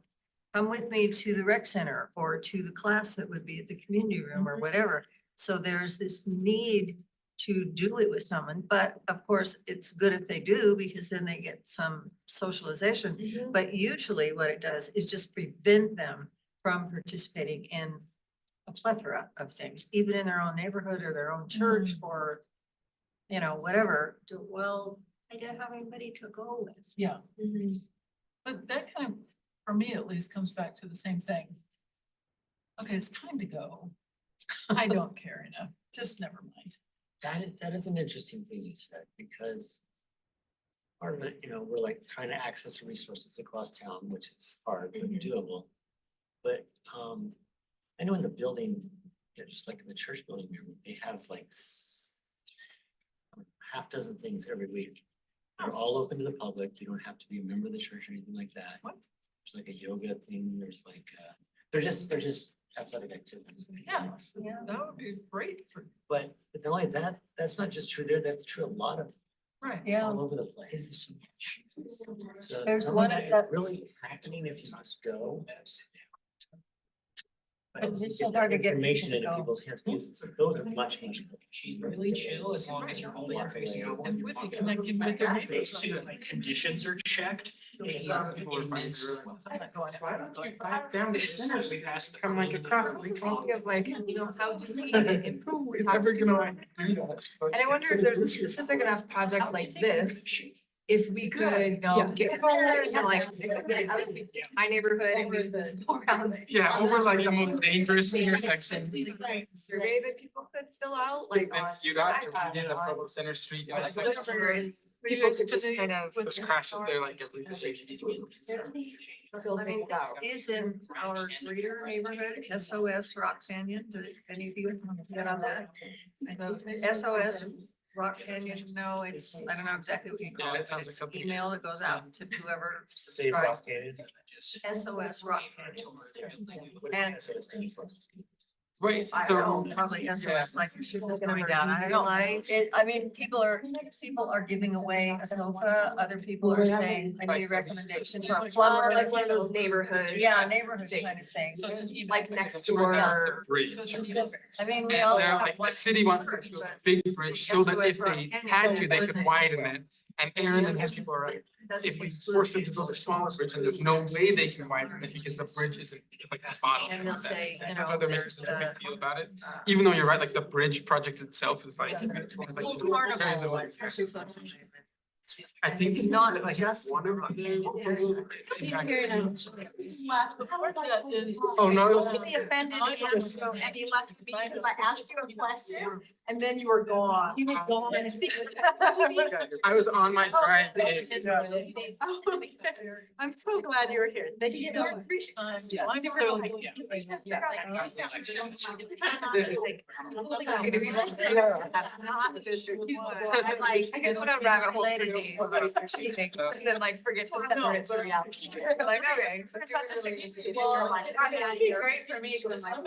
come with me to the rec center or to the class that would be at the community room or whatever. So there's this need to do it with someone, but of course, it's good if they do, because then they get some socialization. But usually what it does is just prevent them from participating in a plethora of things, even in their own neighborhood or their own church or, you know, whatever. Well, I don't have anybody to go with.
Yeah. But that kind of, for me at least, comes back to the same thing. Okay, it's time to go. I don't care enough, just never mind.
That is an interesting thing you said, because part of it, you know, we're like trying to access resources across town, which is hard but doable. But I know in the building, you know, just like in the church building, they have like half dozen things every week. They're all open to the public. You don't have to be a member of the church or anything like that.
What?
There's like a yoga thing. There's like they're just athletic activities.
Yeah, that would be great for,
But not only that, that's not just true there. That's true a lot of
right.
Yeah.
all over the place. So
There's
some of
one
that is
that's-
really happening if you just go. But
It's just
get
so hard
that
to get
information
people to
into
go.
people's hands, because those are much.
She's really chill as long as you're only facing out.
And would be connecting with their neighbors.
Like conditions are checked.
Come like across, we think of like, you know, how do we improve? We talked
Never gonna
about-
do that.
And I wonder if there's a specific enough project like this, if we could, you know, get callers and like, my neighborhood and we just go around.
Yeah, over like the most dangerous intersection.
Survey that people could fill out, like on.
It's you got to
iPad,
be in a
on-
Provo Center Street.
on
intersection.
Whisper, and
You
people could just
expedite
kind of
with-
There's crashes there like every day.
fill things out.
Is in our greater neighborhood, SOS Rock Canyon, did any of you get on that? SOS Rock Canyon, no, it's, I don't know exactly what you call
Yeah, it
it, but
sounds like
it's
something-
email that goes out to whoever
Save Rock
subscribes.
Canyon.
SOS Rock Canyon. And
Right,
I
so.
don't know, probably SOS, like your ship is going down, I don't know.
Life.
I mean, people are giving away a sofa, other people are saying, I need a recommendation for a plumber.
Like one of those neighborhood.
Yeah, neighborhood kind of thing.
So it's an email.
Like next
It's right past
door.
the bridge.
So it's an email.
I mean, we
And
all.
they're
have
like,
one
the city wants
person,
a
but-
big bridge so that if they had to, they could widen it.
And Aaron and his people are right. If we force them to build a smaller bridge, and there's no way they can widen it because the bridge isn't like the bottom.
And they'll say,
That's
you
how
know,
they're making
there's
such a big
the,
deal about it. Even though you're right, like the bridge project itself is like.
Well, part of all of it, it's actually so-
I think.
It's not just.
One of them.
Oh,
Oh, no, it was.
Really offended and you left me because I asked you a question and then you were gone.
You were gone.
I was on my drive.
I'm so glad you're here. Thank you so much. That's not the district.
I can put on rabbit holes for days, and then like forget to separate it to reality. Like, okay. So
It's not district.
Well,
You're like,
I mean, it'd be great for me, because I'm.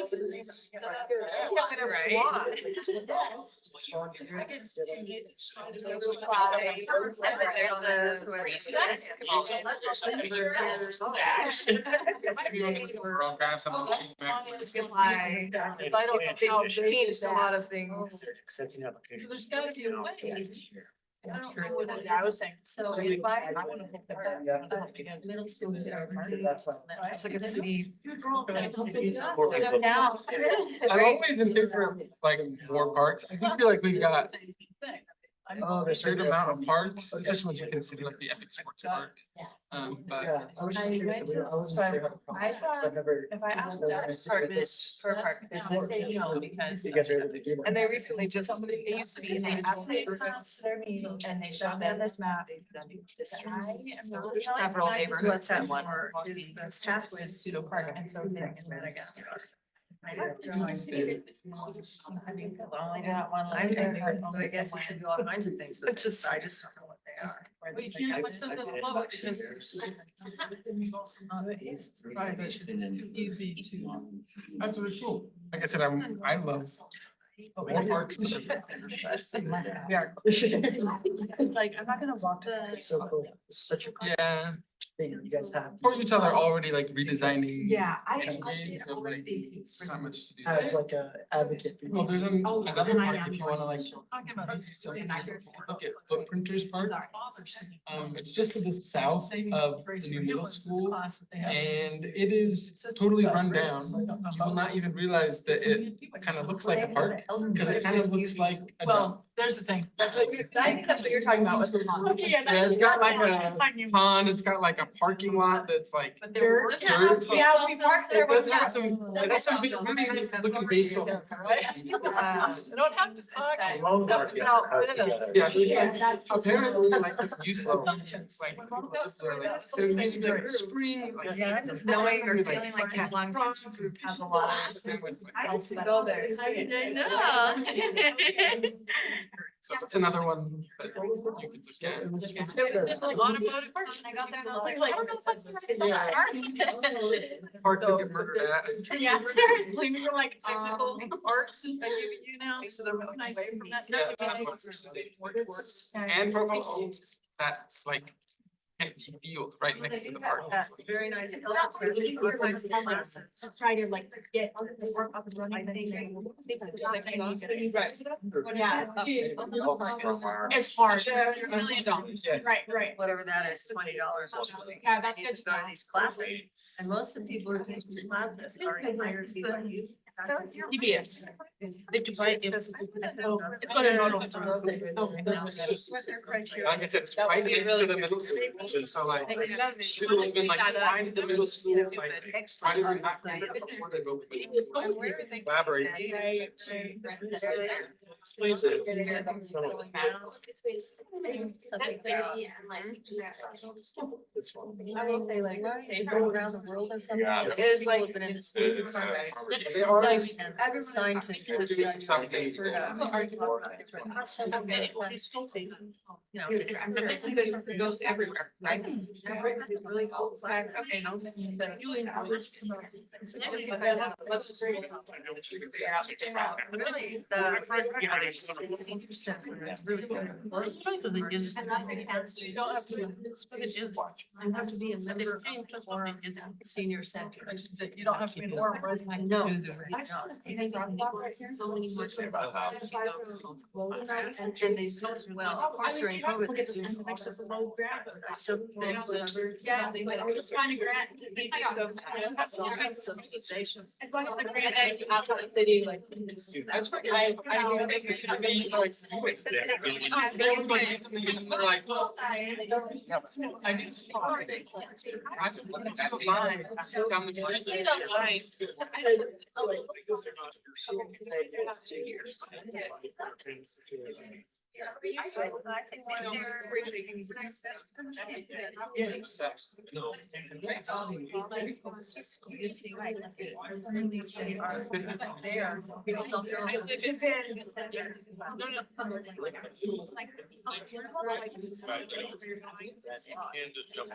I don't think they've changed a lot of things.
Accepting application.
So there's gotta be a way.
I don't know
what
I was saying.
So if I wanna put the middle school in our party.
It's like a city.
Now.
I'm always in favor of like more parks. I do feel like we've got
Oh,
a
there's
certain amount of parks, especially when you consider like the Epic Sports Park. But
Yeah, I was just
I
curious.
went
We-
to-
I wasn't
so
sure how the process was.
thought
I've never.
If I asked
never
that
been
part
to
this for a park, they would say no because.
You guys are able to do that.
And they recently just, it used to be, they asked me
Their meeting and they showed them this map. They put on districts.
So there's several neighborhoods.
What's that one? Is the staff with pseudo park and so they're in Madagascar. I mean, I only got one.
I'm in there,
So I guess you should do all kinds of things.
But just-
I just don't know what they are.
Well, you can't, my son doesn't love it because it's also not private, too easy to.
that's really cool. Like I said, I love more parks.
Yeah. Like, I'm not gonna walk to.
It's so cool. It's such a cool
Yeah,
thing you guys have.
for Utah, they're already like redesigning.
Yeah,
Campaigns, so like, there's not much to do.
Have like a advocate. for
Well, there's another
and I
park
am
if you wanna like.
Talking about.
do something, look at Footprinters Park. It's just to the south of the new middle school. And it is totally run down. You will not even realize that it kind of looks like a park, because it kind of looks like a dump.
Well, there's the thing.
That's what you, I think that's what you're talking about with the pond.
Yeah, it's got like a pond, it's got like a parking lot that's like.
But they're.
dirt.
Yeah, we marked there.
It does have some, it has some big, really nice looking baseball.
I don't have to talk.
Love
That's
market.
how
Hard
it
to
is.
get
Yeah,
it.
yeah, apparently like it used to be like, there used to be like spring. Like,
Yeah, just knowing or feeling like you belong to a group has a lot of.
I used to go there.
So it's another one that you could look at.
Automotive.
I got there and I was like, I don't know if that's.
Park to get murdered at.
Yeah, seriously, we were like technical arts and you know, so they're really nice from that.
Yeah, it's not much. And Provo, that's like empty field right next to the park.
Very nice.
Let's try to like get this work up and running.
Yeah.
It's hard.
It's $1 million.
Right.
Whatever that is, $20 or something.
Yeah, that's
You
good
need to go to these classes. And most of the people who are taking the classes are hired people like you.
TBS. Did you buy it? It's going to Normal.
Like I said, it's right next to the middle school, so like, should have been like, find the middle school, like, try to not before they go. Collaborate. Explains it.
I will say like, say go around the world or something.
Yeah.
It is like. Been in the school.
They are
Like,
like,
everyone signed to.
something.
You know, it goes everywhere, right? These really old flags, okay, no. Really, the senior center is really good. Well, it's like the gyms. You don't have to, it's for the gyms watch. You have to be a member or senior center.
You don't have to be a warm resident.
No, So many more. And they said, well, fostering COVID. It's just next to the low grant. So.
Yeah, they were just trying to grant.
As long as the
grant ends out of the city, like.
That's what I make it to be like. I do.
And just jump.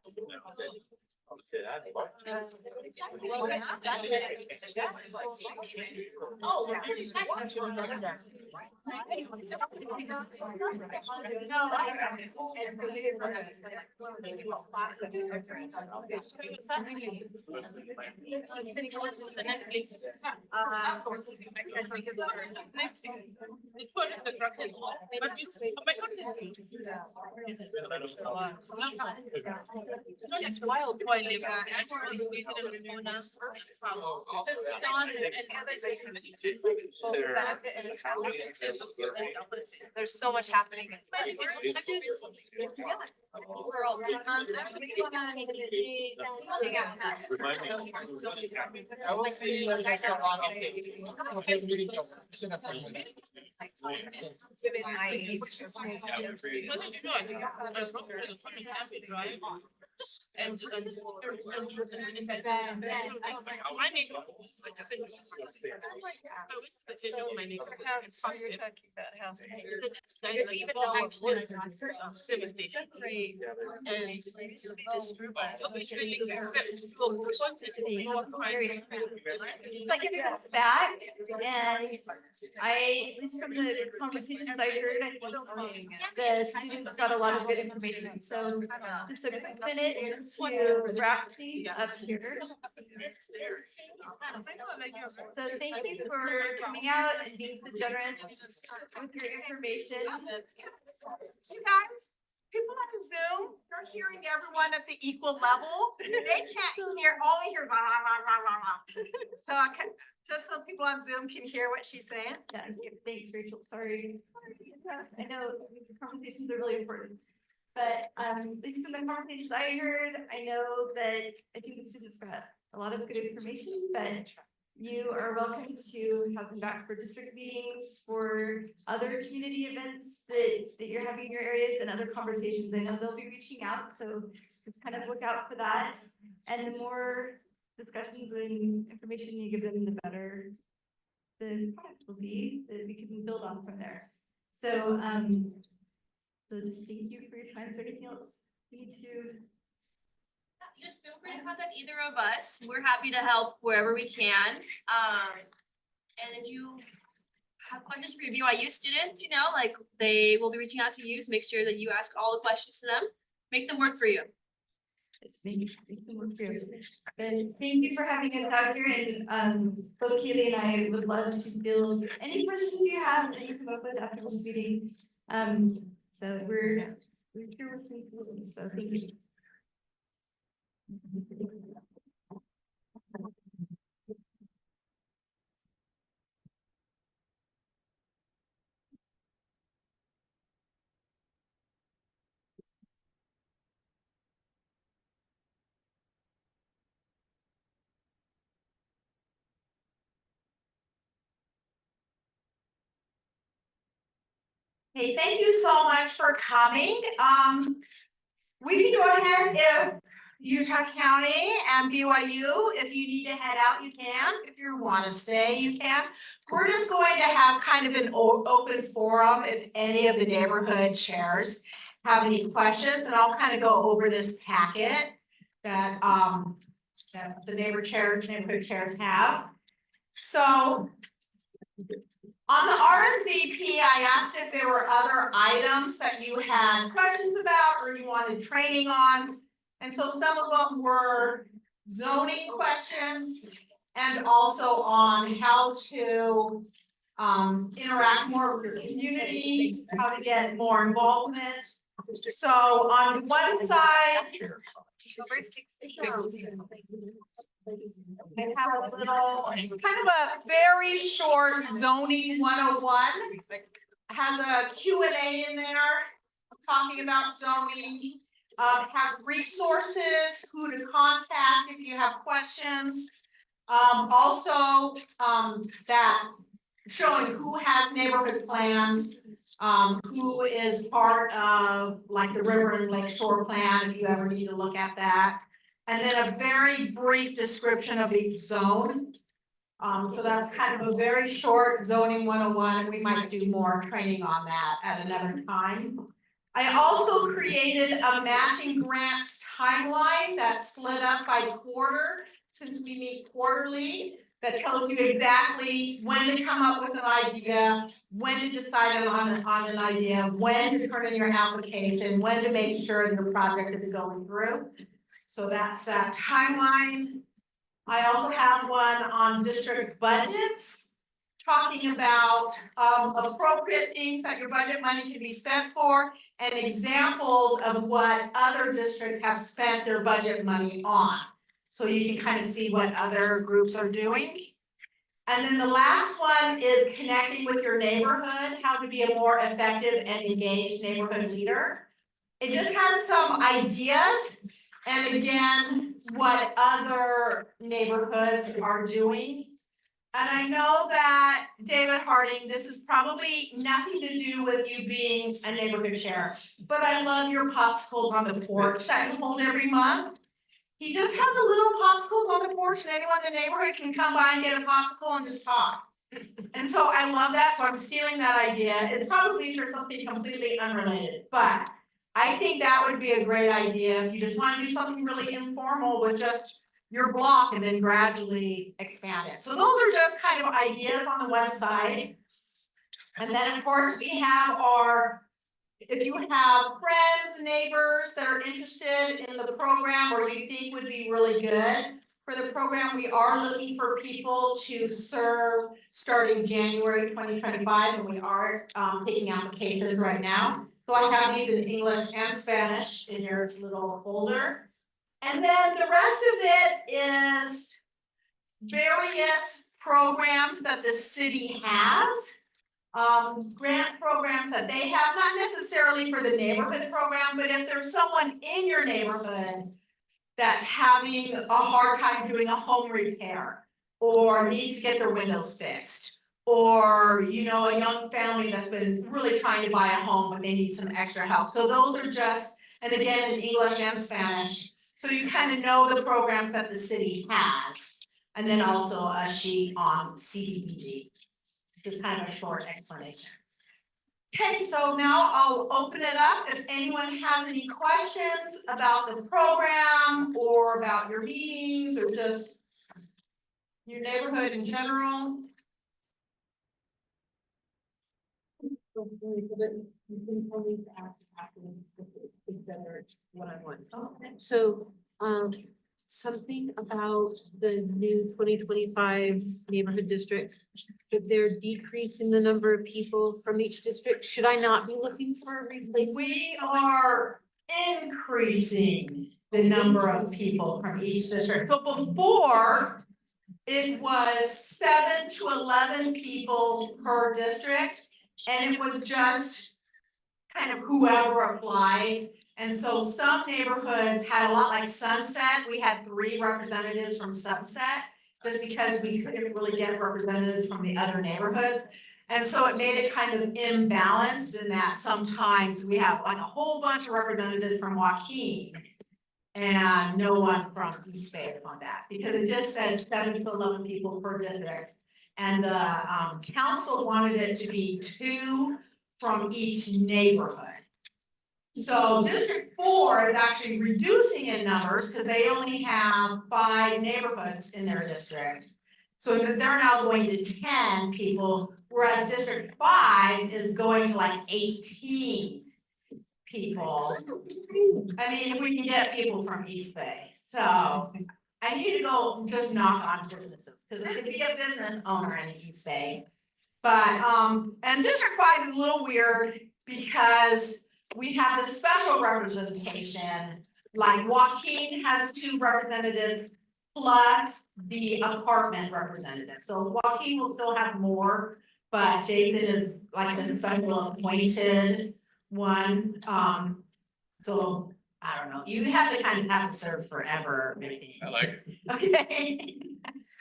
It's wild. Why live There's so much happening.
I will see you guys on. Okay, meeting.
And
So you're talking about houses.
It's like giving us back, and I, at least from the conversations I heard, I think the students got a lot of good information, so just a quick minute to wrap things up here. So thank you for coming out and being so generous with your information.
You guys, people on Zoom, they're hearing everyone at the equal level. They can't only hear blah, blah, blah, blah, blah. So just so people on Zoom can hear what she's saying.
Yeah, thanks, Rachel. Sorry. I know conversations are really important. But at least in the conversations I heard, I know that I think the students got a lot of good information, but you are welcome to have them back for district meetings, for other community events that you're having in your areas and other conversations. I know they'll be reaching out, so just kind of look out for that. And the more discussions and information you give them, the better the product will be that we can build on from there. So, so just thank you for your time. Is there anything else you need to?
Just feel free to contact either of us. We're happy to help wherever we can. And if you have questions for your BYU students, you know, like they will be reaching out to you, so make sure that you ask all the questions to them. Make them work for you.
And thank you for having us out here, and both Kaylie and I would love to field any questions you have that you come up with after this meeting. So we're here with you, so thank you.
Hey, thank you so much for coming. We can go ahead if Utah County and BYU, if you need to head out, you can. If you want to stay, you can. We're just going to have kind of an open forum if any of the neighborhood chairs have any questions, and I'll kind of go over this packet that that the neighborhood chairs have. So on the RSVP, I asked if there were other items that you had questions about or you wanted training on. And so some of them were zoning questions, and also on how to interact more with the community, how to get more involvement. So on one side, I have a little, it's kind of a very short zoning 101. Has a Q&A in there talking about zoning. Has resources, who to contact if you have questions. Also, that showing who has neighborhood plans, who is part of like the river and lake shore plan, if you ever need to look at that. And then a very brief description of each zone. So that's kind of a very short zoning 101. We might do more training on that at another time. I also created a matching grants timeline that's split up by quarter, since we meet quarterly, that tells you exactly when to come up with an idea, when to decide on an idea, when to turn in your application, when to make sure your project is going through. So that's that timeline. I also have one on district budgets, talking about appropriate things that your budget money can be spent for, and examples of what other districts have spent their budget money on. So you can kind of see what other groups are doing. And then the last one is connecting with your neighborhood, how to be a more effective and engaged neighborhood leader. It just has some ideas, and again, what other neighborhoods are doing. And I know that, David Harding, this is probably nothing to do with you being a neighborhood chair, but I love your popsicles on the porch that you hold every month. He just has a little popsicles on the porch, and anyone in the neighborhood can come by and get a popsicle and just talk. And so I love that, so I'm stealing that idea. It's probably for something completely unrelated, but I think that would be a great idea if you just want to do something really informal with just your block and then gradually expand it. So those are just kind of ideas on the one side. And then of course we have our, if you have friends, neighbors that are interested in the program or you think would be really good for the program, we are looking for people to serve starting January 2025, and we are taking applications right now. So I have these in English and Spanish in your little folder. And then the rest of it is various programs that the city has. Grant programs that they have, not necessarily for the neighborhood program, but if there's someone in your neighborhood that's having a hard time doing a home repair or needs to get their windows fixed, or, you know, a young family that's been really trying to buy a home but they need some extra help. So those are just, and again, in English and Spanish. So you kind of know the programs that the city has. And then also a sheet on CDBG, just kind of a short explanation. Okay, so now I'll open it up. If anyone has any questions about the program or about your meetings or just your neighborhood in general.
So, something about the new 2025 neighborhood districts, if they're decreasing the number of people from each district, should I not be looking for a replacement?
We are increasing the number of people from each district. So before, it was 7 to 11 people per district, and it was just kind of whoever applied. And so some neighborhoods had a lot like Sunset. We had 3 representatives from Sunset, just because we couldn't really get representatives from the other neighborhoods. And so it made it kind of imbalanced in that sometimes we have like a whole bunch of representatives from Joaquin and no one from East Bay on that, because it just said 7 to 11 people per district. And the council wanted it to be 2 from each neighborhood. So District 4 is actually reducing in numbers because they only have 5 neighborhoods in their district. So they're now going to 10 people, whereas District 5 is going to like 18 people. I mean, if we can get people from East Bay. So I need to go go just knock on businesses, because it could be a business owner in East Bay. But, and District 5 is a little weird because we have this special representation. Like Joaquin has 2 representatives plus the apartment representative. So Joaquin will still have more, but Jason is like the special appointed one. So I don't know, you have to kind of have to serve forever, maybe.
I like it.
Okay.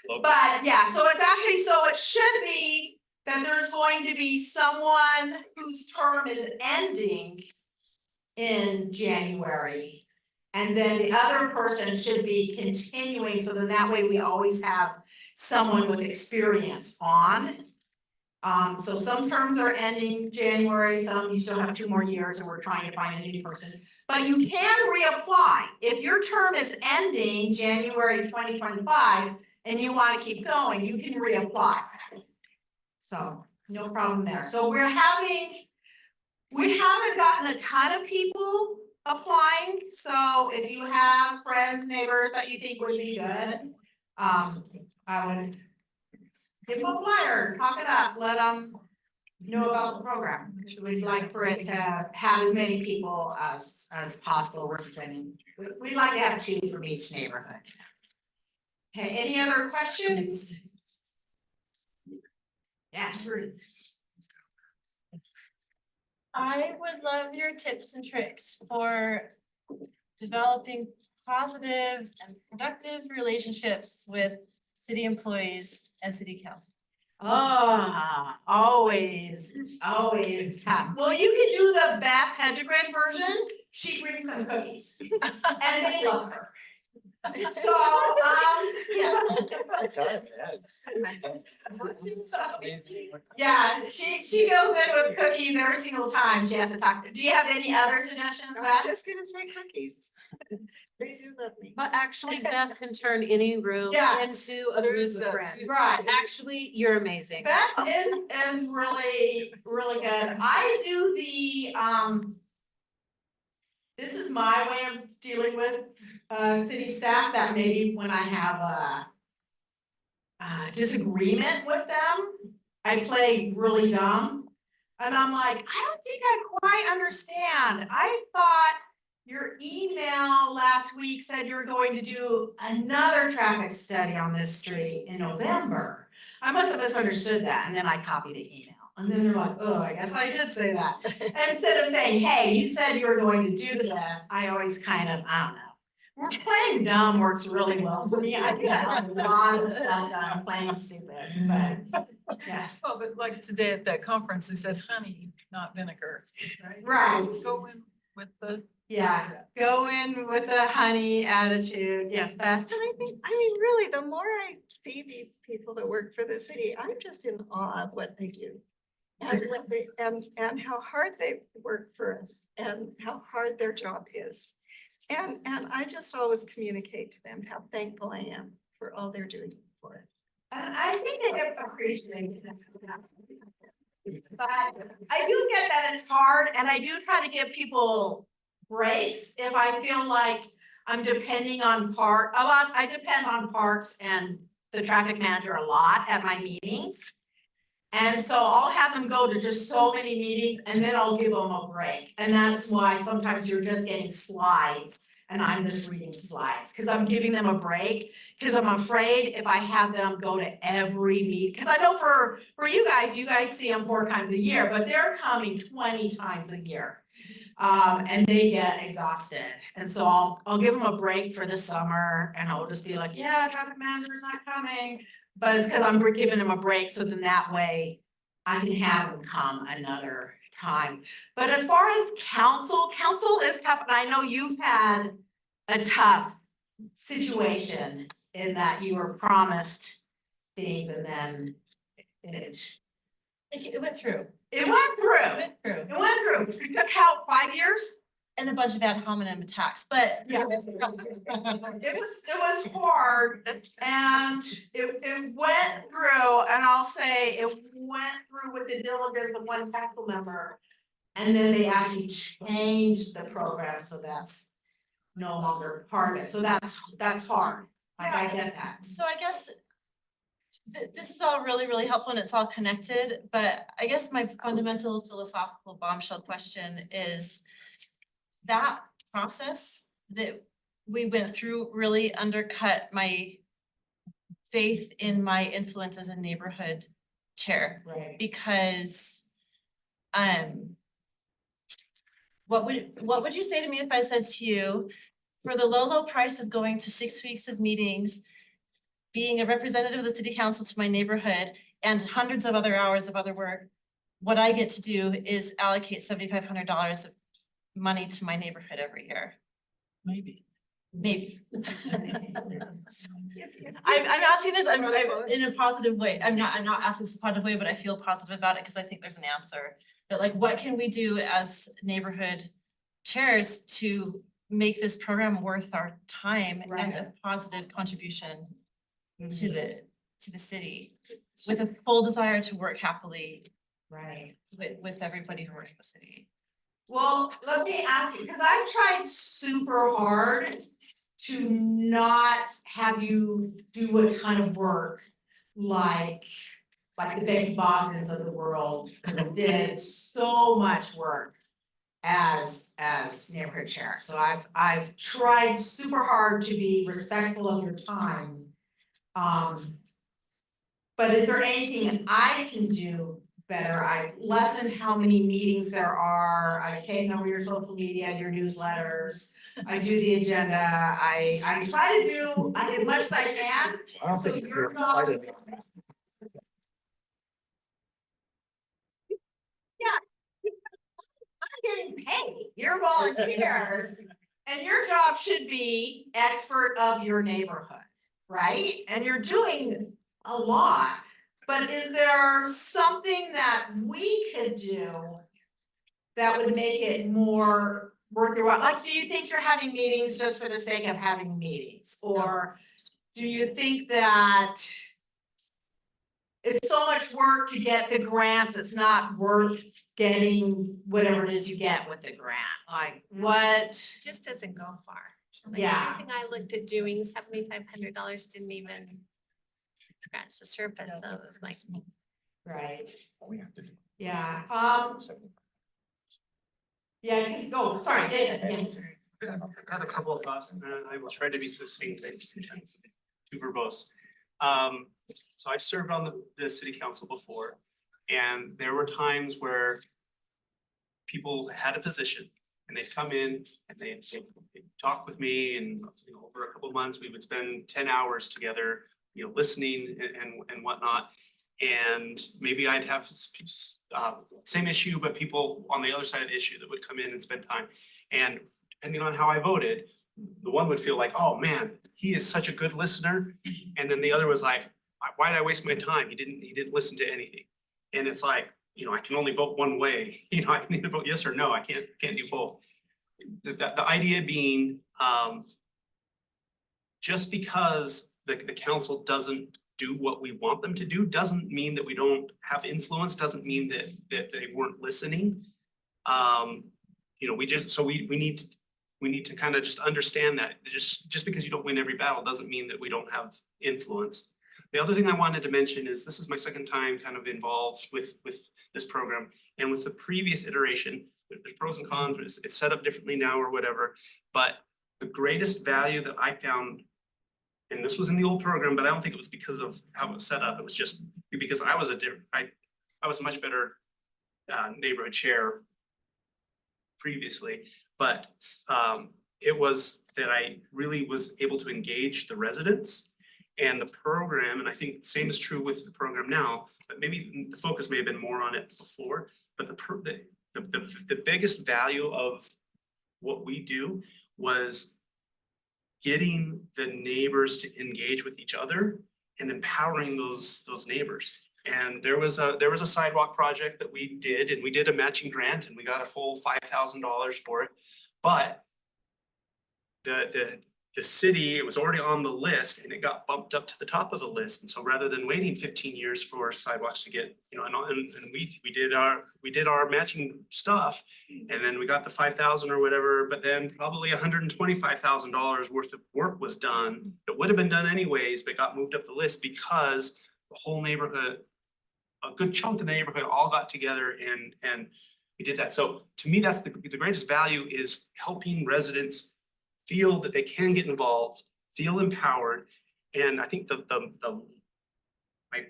Love it.
But yeah, so it's actually, so it should be that there's going to be someone whose term is ending in January. And then the other person should be continuing, so then that way we always have someone with experience on. So some terms are ending January, some you still have 2 more years, and we're trying to find a new person. But you can reapply. If your term is ending January 2025 and you want to keep going, you can reapply. So no problem there. So we haven't gotten a ton of people applying. So if you have friends, neighbors that you think would be good, I would give them a flyer, talk it up, let them know about the program. So we'd like for it to have as many people as possible representing. We'd like to have 2 from each neighborhood. Okay, any other questions? Yes.
I would love your tips and tricks for developing positive and productive relationships with city employees and city council.
Always tough. Well, you can do the Beth Hedgegren version. She brings some cookies and they love her. So, yeah, she goes in with cookies every single time she has to talk. Do you have any other suggestions, Beth?
just gonna say cookies. They do love me.
But actually, Beth can turn any room
Yes.
into a group of friends.
Right.
Actually, you're amazing.
Beth is really, really good. I do the, this is my way of dealing with, city staff, that maybe when I have a disagreement with them, I play really dumb. And I'm like, I don't think I quite understand. I thought your email last week said you were going to do another traffic study on this street in November. I must have misunderstood that, and then I copy the email. And then they're like, oh, I guess I did say that. Instead of saying, hey, you said you were going to do this, I always kind of, I don't know. We're playing dumb works really well for me. I get a lot of stuff done playing stupid, but yes.
Oh, but like today at that conference, they said honey, not vinegar, right?
Right.
Go in with the.
Yeah, go in with a honey attitude. Yes, Beth?
And I mean, really, the more I see these people that work for the city, I'm just in awe of what they do. And what they, and how hard they work for us and how hard their job is. And I just always communicate to them how thankful I am for all they're doing for us.
And I think I appreciate that. But I do get that it's hard, and I do try to give people breaks if I feel like I'm depending on I depend on parks and the traffic manager a lot at my meetings. And so I'll have them go to just so many meetings, and then I'll give them a break. And that's why sometimes you're just getting slides and I'm just reading slides, because I'm giving them a break. Because I'm afraid if I have them go to every meeting, because I know for you guys see them 4 times a year, but they're coming 20 times a year. And they get exhausted. And so I'll give them a break for the summer, and I'll just be like, yeah, traffic manager's not coming. But it's because I'm giving them a break, so then that way I can have them come another time. But as far as council is tough, and I know you've had a tough situation in that you were promised things and then
It went through.
It went through. It took how, 5 years?
And a bunch of ad hominem attacks, but.
Yeah. It was hard, and it went through, and I'll say it went through with the diligence of one council member. And then they actually changed the program, so that's no longer part of it, so that's hard. Like I get that.
So I guess this is all really, really helpful and it's all connected, but I guess my fundamental philosophical bombshell question is that process that we went through really undercut my faith in my influence as a neighborhood chair.
Right.
Because what would you say to me if I said to you, for the low price of going to 6 weeks of meetings, being a representative of the city council to my neighborhood and hundreds of other hours of other work, what I get to do is allocate $7,500 of money to my neighborhood every year?
Maybe.
Maybe. I'm asking this, I'm in a positive way. I'm not asking this in a positive way, but I feel positive about it because I think there's an answer. That like, what can we do as neighborhood chairs to make this program worth our time and a positive contribution to the city with a full desire to work happily with everybody who works in the city?
Well, let me ask you, because I've tried super hard to not have you do a ton of work like the Becky Bogdans of the world did so much work as neighborhood chair. So I've tried super hard to be respectful of your time. But is there anything I can do better? I've lessened how many meetings there are. I've taken over your social media, your newsletters. I do the agenda. I try to do as much as I can.
I don't
So
think
your
you're
job.
excited.
Getting paid, you're volunteers, and your job should be expert of your neighborhood, right? And you're doing a lot, but is there something that we could do that would make it more worth your while? Like, do you think you're having meetings just for the sake of having meetings? Or do you think that it's so much work to get the grants, it's not worth getting whatever it is you get with the grant? Like, what?
Just doesn't go far. Like,
Yeah.
everything I looked at doing, $7,500 didn't even scratch the surface, so it was like.
Right,
We have to do.
yeah, yeah, because, oh, sorry, David, yes.
I've got a couple of thoughts and I will try to be succinct, too verbose. So I served on the city council before, and there were times where people had a position and they'd come in and they'd talk with me, and over a couple of months, we would spend 10 hours together, listening and whatnot. And maybe I'd have same issue, but people on the other side of the issue that would come in and spend time. And depending on how I voted, the one would feel like, oh man, he is such a good listener. And then the other was like, why did I waste my time? He didn't listen to anything. And it's like, I can only vote one way. I can either vote yes or no. I can't do both. The idea being, just because the council doesn't do what we want them to do doesn't mean that we don't have influence, doesn't mean that they weren't listening. We need to kind of just understand that just because you don't win every battle doesn't mean that we don't have influence. The other thing I wanted to mention is this is my second time kind of involved with this program, and with the previous iteration, there's pros and cons, it's set up differently now or whatever, but the greatest value that I found, and this was in the old program, but I don't think it was because of how it was set up, it was just because I was a much better neighborhood chair previously, but it was that I really was able to engage the residents and the program, and I think the same is true with the program now, but maybe the focus may have been more on it before, but the biggest value of what we do was getting the neighbors to engage with each other and empowering those neighbors. And there was a sidewalk project that we did, and we did a matching grant, and we got a full $5,000 for it. But the the city, it was already on the list and it got bumped up to the top of the list. And so rather than waiting 15 years for sidewalks to get, you know, and we did our matching stuff. And then we got the 5,000 or whatever, but then probably $125,000 worth of work was done. It would have been done anyways, but got moved up the list because the whole neighborhood, a good chunk of the neighborhood all got together and we did that. So to me, that's the greatest value is helping residents feel that they can get involved, feel empowered. And I think my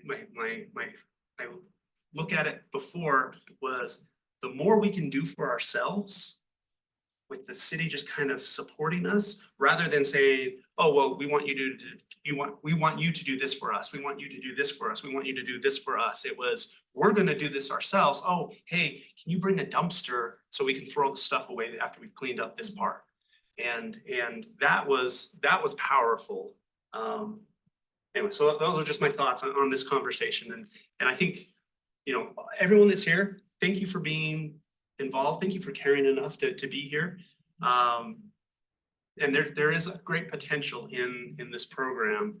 look at it before was the more we can do for ourselves with the city just kind of supporting us rather than saying, oh, well, we want you to do this for us. We want you to do this for us. We want you to do this for us. It was, we're gonna do this ourselves. Oh, hey, can you bring a dumpster so we can throw the stuff away after we've cleaned up this part? And that was powerful. Anyway, so those are just my thoughts on this conversation. And I think, you know, everyone that's here, thank you for being involved. Thank you for caring enough to be here. And there is a great potential in this program.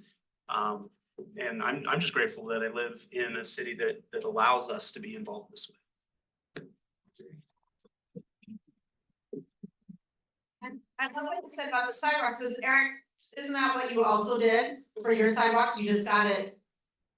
And I'm just grateful that I live in a city that allows us to be involved this way.
I love what you said about the sidewalks, because Eric, isn't that what you also did for your sidewalks? You just got it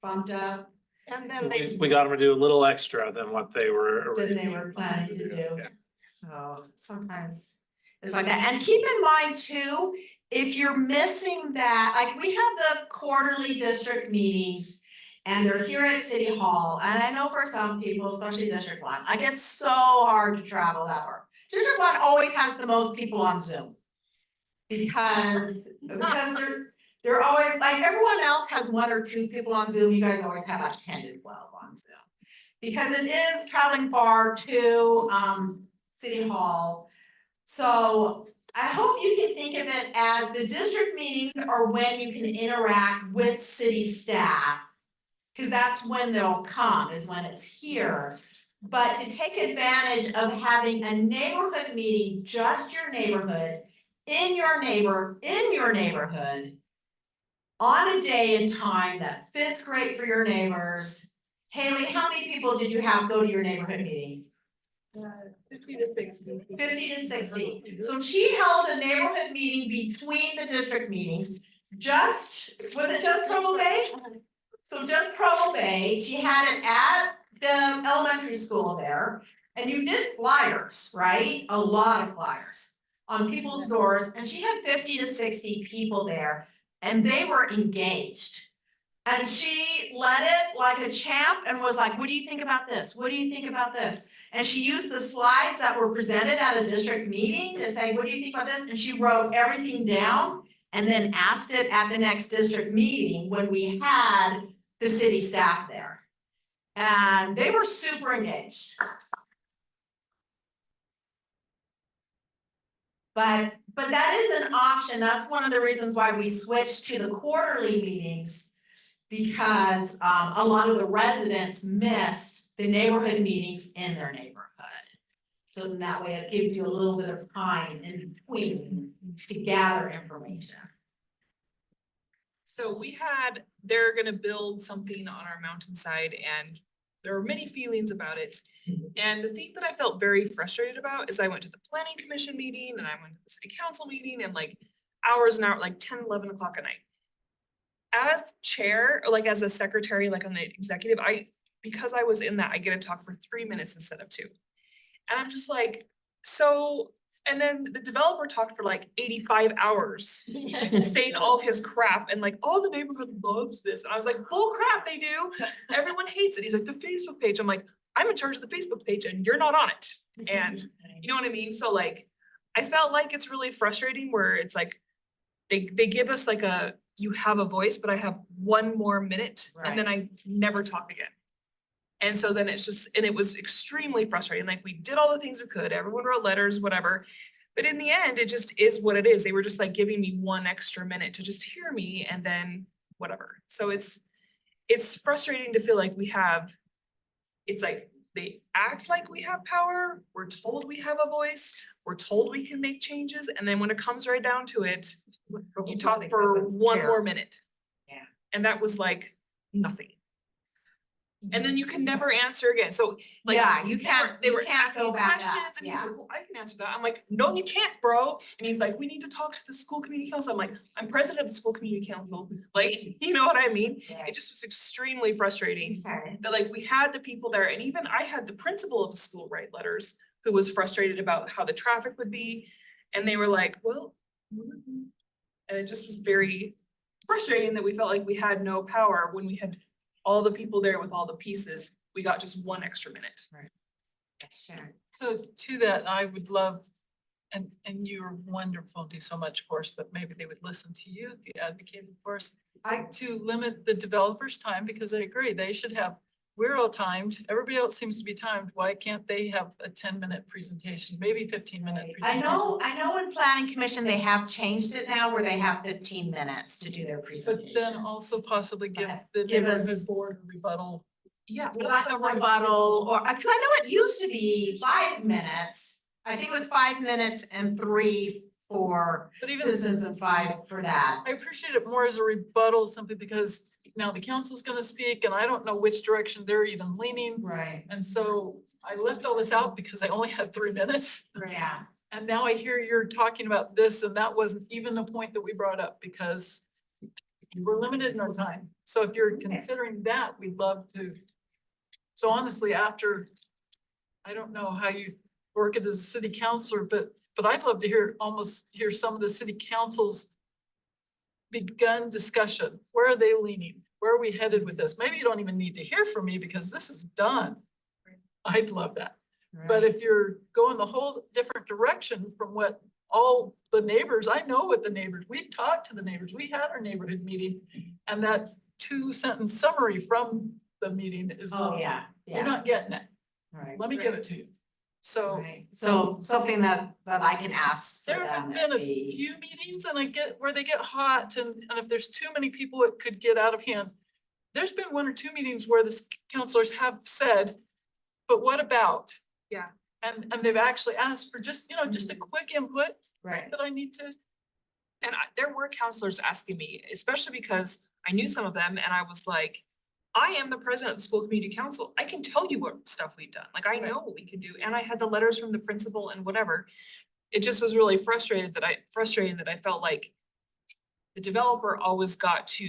bumped up
And then
We got them to do a little extra than what they were.
than they were planning to do. So sometimes it's like that. And keep in mind too, if you're missing that, like we have the quarterly district meetings and they're here at City Hall. And I know for some people, especially District 1, like it's so hard to travel that far. District 1 always has the most people on Zoom. Because they're always, like everyone else has 1 or 2 people on Zoom, you guys always have like 10 to 12 on Zoom. Because it is traveling far to City Hall. So I hope you can think of it as the district meetings are when you can interact with city staff. Because that's when they'll come, is when it's here. But to take advantage of having a neighborhood meeting, just your neighborhood, in your neighborhood, on a day and time that fits great for your neighbors. Haley, how many people did you have go to your neighborhood meeting?
50 to 60.
50 to 60. So she held a neighborhood meeting between the district meetings. Was it just Provo Bay? So just Provo Bay, she had it at the elementary school there, and you did flyers, right? A lot of flyers on people's doors, and she had 50 to 60 people there, and they were engaged. And she led it like a champ and was like, what do you think about this? What do you think about this? And she used the slides that were presented at a district meeting to say, what do you think about this? And she wrote everything down and then asked it at the next district meeting when we had the city staff there. And they were super engaged. But that is an option. That's one of the reasons why we switched to the quarterly meetings, because a lot of the residents missed the neighborhood meetings in their neighborhood. So in that way, it gives you a little bit of time in between to gather information.
So they're gonna build something on our mountainside and there are many feelings about it. And the thing that I felt very frustrated about is I went to the planning commission meeting and I went to the city council meeting and like hours and hours, like 10, 11 o'clock at night. As chair, or like as a secretary, like on the executive, because I was in that, I get to talk for 3 minutes instead of 2. And I'm just like, so, and then the developer talked for like 85 hours saying all his crap and like, oh, the neighborhood loves this. And I was like, bull crap, they do. Everyone hates it. He's like, the Facebook page. I'm like, I'm in charge of the Facebook page and you're not on it. And you know what I mean? So like, I felt like it's really frustrating where it's like, they give us like you have a voice, but I have 1 more minute and then I never talk again. And so then it was extremely frustrating. Like we did all the things we could, everyone wrote letters, whatever. But in the end, it just is what it is. They were just like giving me 1 extra minute to just hear me and then whatever. So it's frustrating to feel like it's like they act like we have power. We're told we have a voice. We're told we can make changes. And then when it comes right down to it, You talk for one more minute.
Yeah.
And that was like nothing. And then you can never answer again. So like.
Yeah, you
they were-
can't-
They
you
were
can't
asking
go back up,
questions and he's
yeah.
like, well, I can answer that. I'm like, no, you can't, bro. And he's like, we need to talk to the school community council. I'm like, I'm president of the school community council. Like, you know what I mean? It just was extremely frustrating.
Okay.
That like we had the people there and even I had the principal of the school write letters who was frustrated about how the traffic would be. And they were like, well. And it just was very frustrating that we felt like we had no power when we had all the people there with all the pieces. We got just one extra minute.
Sure.
So to that, I would love, and you're wonderful, do so much for us, but maybe they would listen to you if you advocated for us. To limit the developers' time, because I agree, they should have, we're all timed, everybody else seems to be timed, why can't they have a 10-minute presentation, maybe 15-minute
I
presentation?
know in planning commission, they have changed it now where they have 15 minutes to do their
But
presentation.
then also possibly give the
Give us-
neighborhood board a rebuttal.
Yeah.
Like a rebuttal, or, because I know it used to be 5 minutes. I think it was 5 minutes and 3 for
But even-
citizens and 5 for that.
I appreciate it more as a rebuttal simply because now the council's gonna speak and I don't know which direction they're even leaning.
Right.
And so I left all this out because I only had 3 minutes.
Yeah.
And now I hear you're talking about this and that wasn't even the point that we brought up because we're limited in our time. So if you're considering that, we'd love to. So honestly, after, I don't know how you work it as a city councilor, but I'd love to hear some of the city council's begun discussion. Where are they leaning? Where are we headed with this? Maybe you don't even need to hear from me because this is done. I'd love that. But if you're going the whole different direction from what all the neighbors, I know what the neighbors, we've talked to the neighbors, we had our neighborhood meeting. And that 2-sentence summary from the meeting is.
Oh, yeah,
You're
yeah.
not getting it.
Right.
Let me give it to you. So.
So something that I can ask for
There
them.
have been a few meetings and I get where they get hot and if there's too many people, it could get out of hand. There's been 1 or 2 meetings where the counselors have said, but what about?
Yeah.
And they've actually asked for just, just a quick input.
Right.
That I need to.
And there were counselors asking me, especially because I knew some of them and I was like, I am the president of the school community council. I can tell you what stuff we've done. Like, I know what we can do. And I had the letters from the principal and whatever. It just was really frustrating that I felt like the developer always got to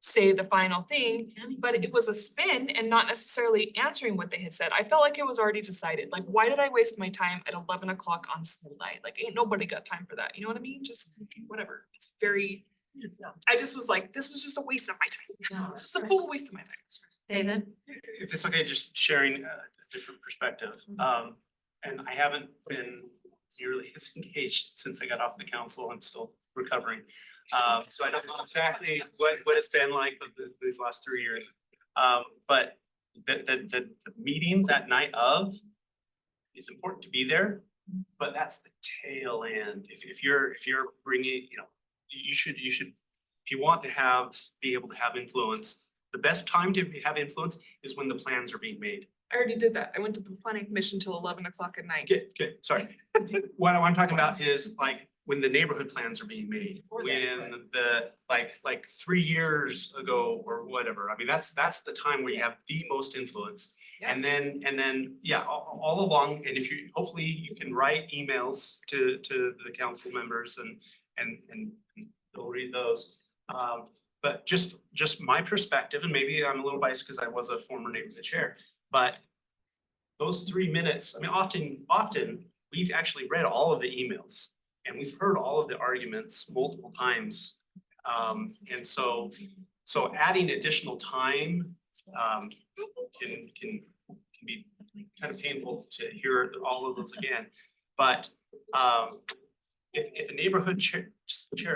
say the final thing, but it was a spin and not necessarily answering what they had said. I felt like it was already decided. Like, why did I waste my time at 11 o'clock on school night? Like, ain't nobody got time for that. You know what I mean? Just whatever. It's very, I just was like, this was just a waste of my time. It's just a total waste of my time.
David?
If it's okay, just sharing a different perspective. And I haven't been nearly as engaged since I got off the council. I'm still recovering. So I don't know exactly what it's been like these last 3 years. But the meeting that night of, it's important to be there, but that's the tail end. If you're bringing, you should, if you want to be able to have influence, the best time to have influence is when the plans are being made.
I already did that. I went to the planning commission till 11 o'clock at night.
Good, sorry. What I'm talking about is like when the neighborhood plans are being made, when the, like 3 years ago or whatever. I mean, that's the time where you have the most influence.
Yeah.
And then, yeah, all along, and if you, hopefully you can write emails to the council members and they'll read those. But just my perspective, and maybe I'm a little biased because I was a former neighborhood chair, but those 3 minutes, I mean, often we've actually read all of the emails and we've heard all of the arguments multiple times. And so adding additional time can be kind of painful to hear all of those again. But if a neighborhood chair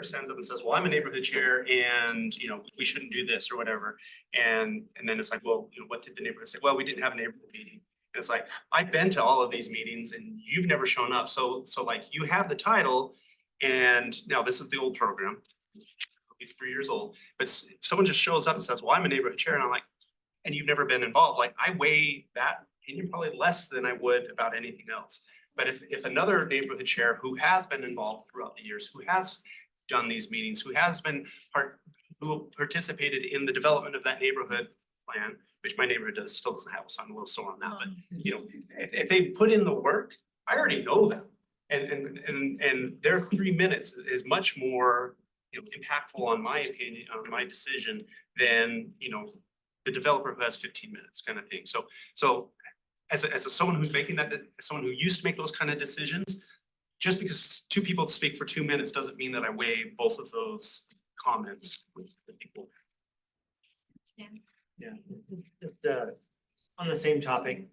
stands up and says, well, I'm a neighborhood chair and, we shouldn't do this or whatever. And then it's like, well, what did the neighborhood say? Well, we didn't have a neighborhood meeting. And it's like, I've been to all of these meetings and you've never shown up. So like you have the title and now this is the old program. It's 3 years old, but if someone just shows up and says, well, I'm a neighborhood chair. And I'm like, and you've never been involved. Like I weigh that opinion probably less than I would about anything else. But if another neighborhood chair who has been involved throughout the years, who has done these meetings, who has been who participated in the development of that neighborhood plan, which my neighborhood still doesn't have, so I'm a little sore on that, but you know, if they put in the work, I already know them. And their 3 minutes is much more, you know, impactful on my opinion, on my decision than, you know, the developer who has 15 minutes kind of thing. So as someone who's making that, as someone who used to make those kind of decisions, just because two people speak for 2 minutes doesn't mean that I weigh both of those comments with the people.
Yeah, just on the same topic.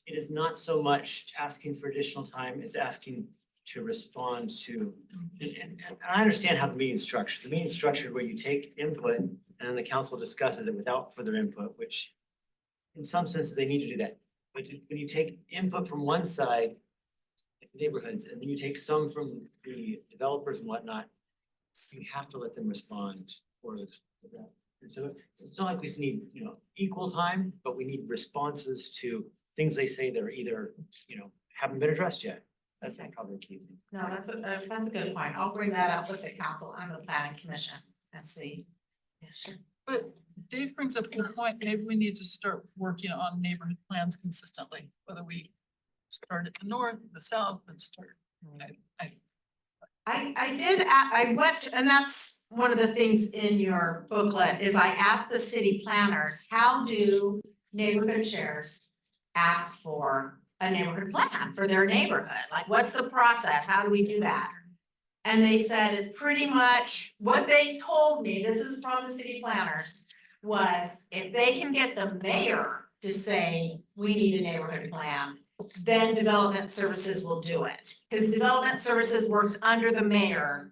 It is not so much asking for additional time, it's asking to respond to, and I understand how the meeting's structured. The meeting's structured where you take input and then the council discusses it without further input, which in some senses they need to do that. But when you take input from one side, it's neighborhoods, and then you take some from the developers and whatnot, you have to let them respond or that. And so it's not like we need, you know, equal time, but we need responses to things they say that are either, you know, haven't been addressed yet. That's probably the key thing.
No, that's a good point. I'll bring that up with the council and the planning commission and see. Yeah, sure.
But Dave brings up a good point. Maybe we need to start working on neighborhood plans consistently, whether we start at the north, the south, and start.
I went, and that's one of the things in your booklet is I asked the city planners, how do neighborhood chairs ask for a neighborhood plan for their neighborhood? Like, what's the process? How do we do that? And they said it's pretty much what they told me, this is from the city planners, was if they can get the mayor to say, we need a neighborhood plan, then development services will do it. Because development services works under the mayor.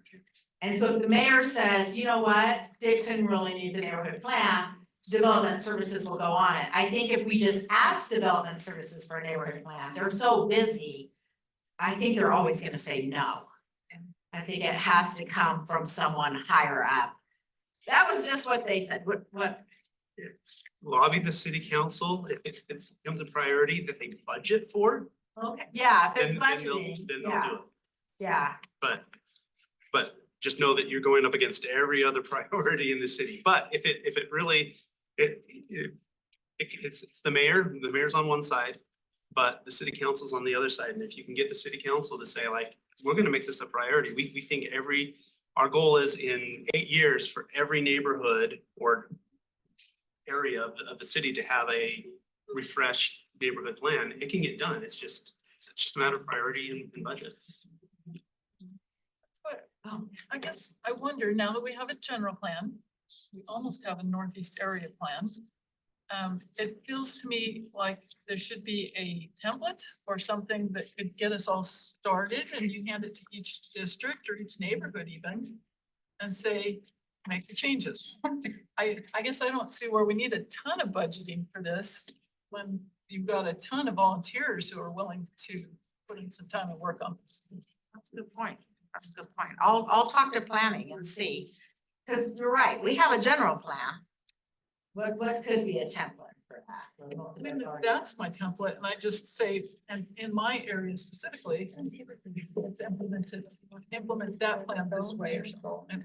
And so if the mayor says, you know what, Dixon really needs a neighborhood plan, development services will go on it. I think if we just ask development services for a neighborhood plan, they're so busy, I think they're always gonna say no. I think it has to come from someone higher up. That was just what they said. What?
Lobby the city council, if it becomes a priority that they budget for.
Okay, yeah, if it's
Then
budgeting,
they'll
yeah,
do it.
yeah.
But just know that you're going up against every other priority in the city. But if it really, it's the mayor's on one side, but the city council's on the other side. And if you can get the city council to say like, we're gonna make this a priority. We think our goal is in 8 years for every neighborhood or area of the city to have a refreshed neighborhood plan, it can get done. It's just a matter of priority and budget.
But I guess I wonder, now that we have a general plan, we almost have a northeast area plan. It feels to me like there should be a template or something that could get us all started, and you hand it to each district or each neighborhood even and say, make the changes. I guess I don't see where we need a ton of budgeting for this when you've got a ton of volunteers who are willing to put in some time and work on this.
That's a good point. That's a good point. I'll talk to planning and see. Cause you're right, we have a general plan. What could be a template for that?
I mean, that's my template, and I just say, and in my area specifically, it's implement that plan this way or something.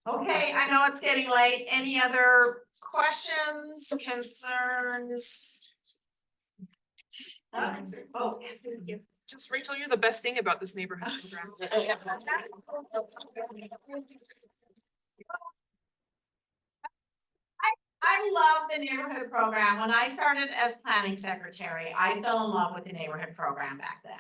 Okay, I know it's getting late. Any other questions, concerns? Oh, yes, thank you.
Just Rachel, you're the best thing about this neighborhood program.
I love the neighborhood program. When I started as planning secretary, I fell in love with the neighborhood program back then.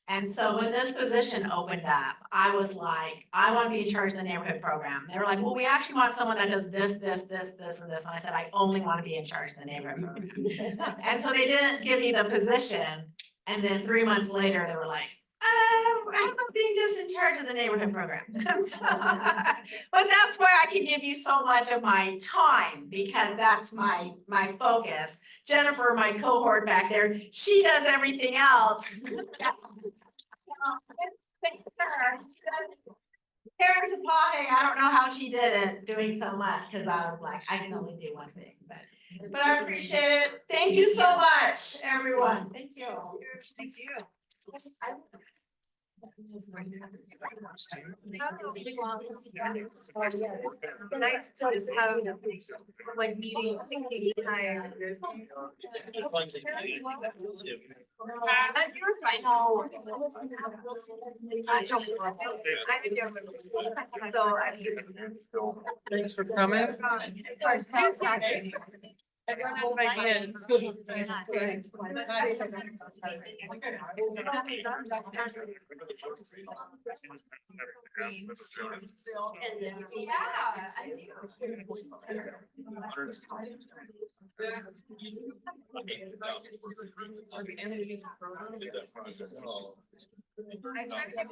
And so when this position opened up, I was like, I want to be in charge of the neighborhood program. They were like, well, we actually want someone that does this, this, this, this, and this. And I said, I only want to be in charge of the neighborhood program. And so they didn't give me the position. And then 3 months later, they were like, I'm being just in charge of the neighborhood program. So, but that's why I can give you so much of my time, because that's my focus. Jennifer, my cohort back there, she does everything else. Karen Tapahe, I don't know how she did it doing so much, because I was like, I can only do one thing, but I appreciate it. Thank you so much, everyone. Thank you.
Thank you.
Nice to just have like meeting time. I know.
Thanks for coming.
Yeah.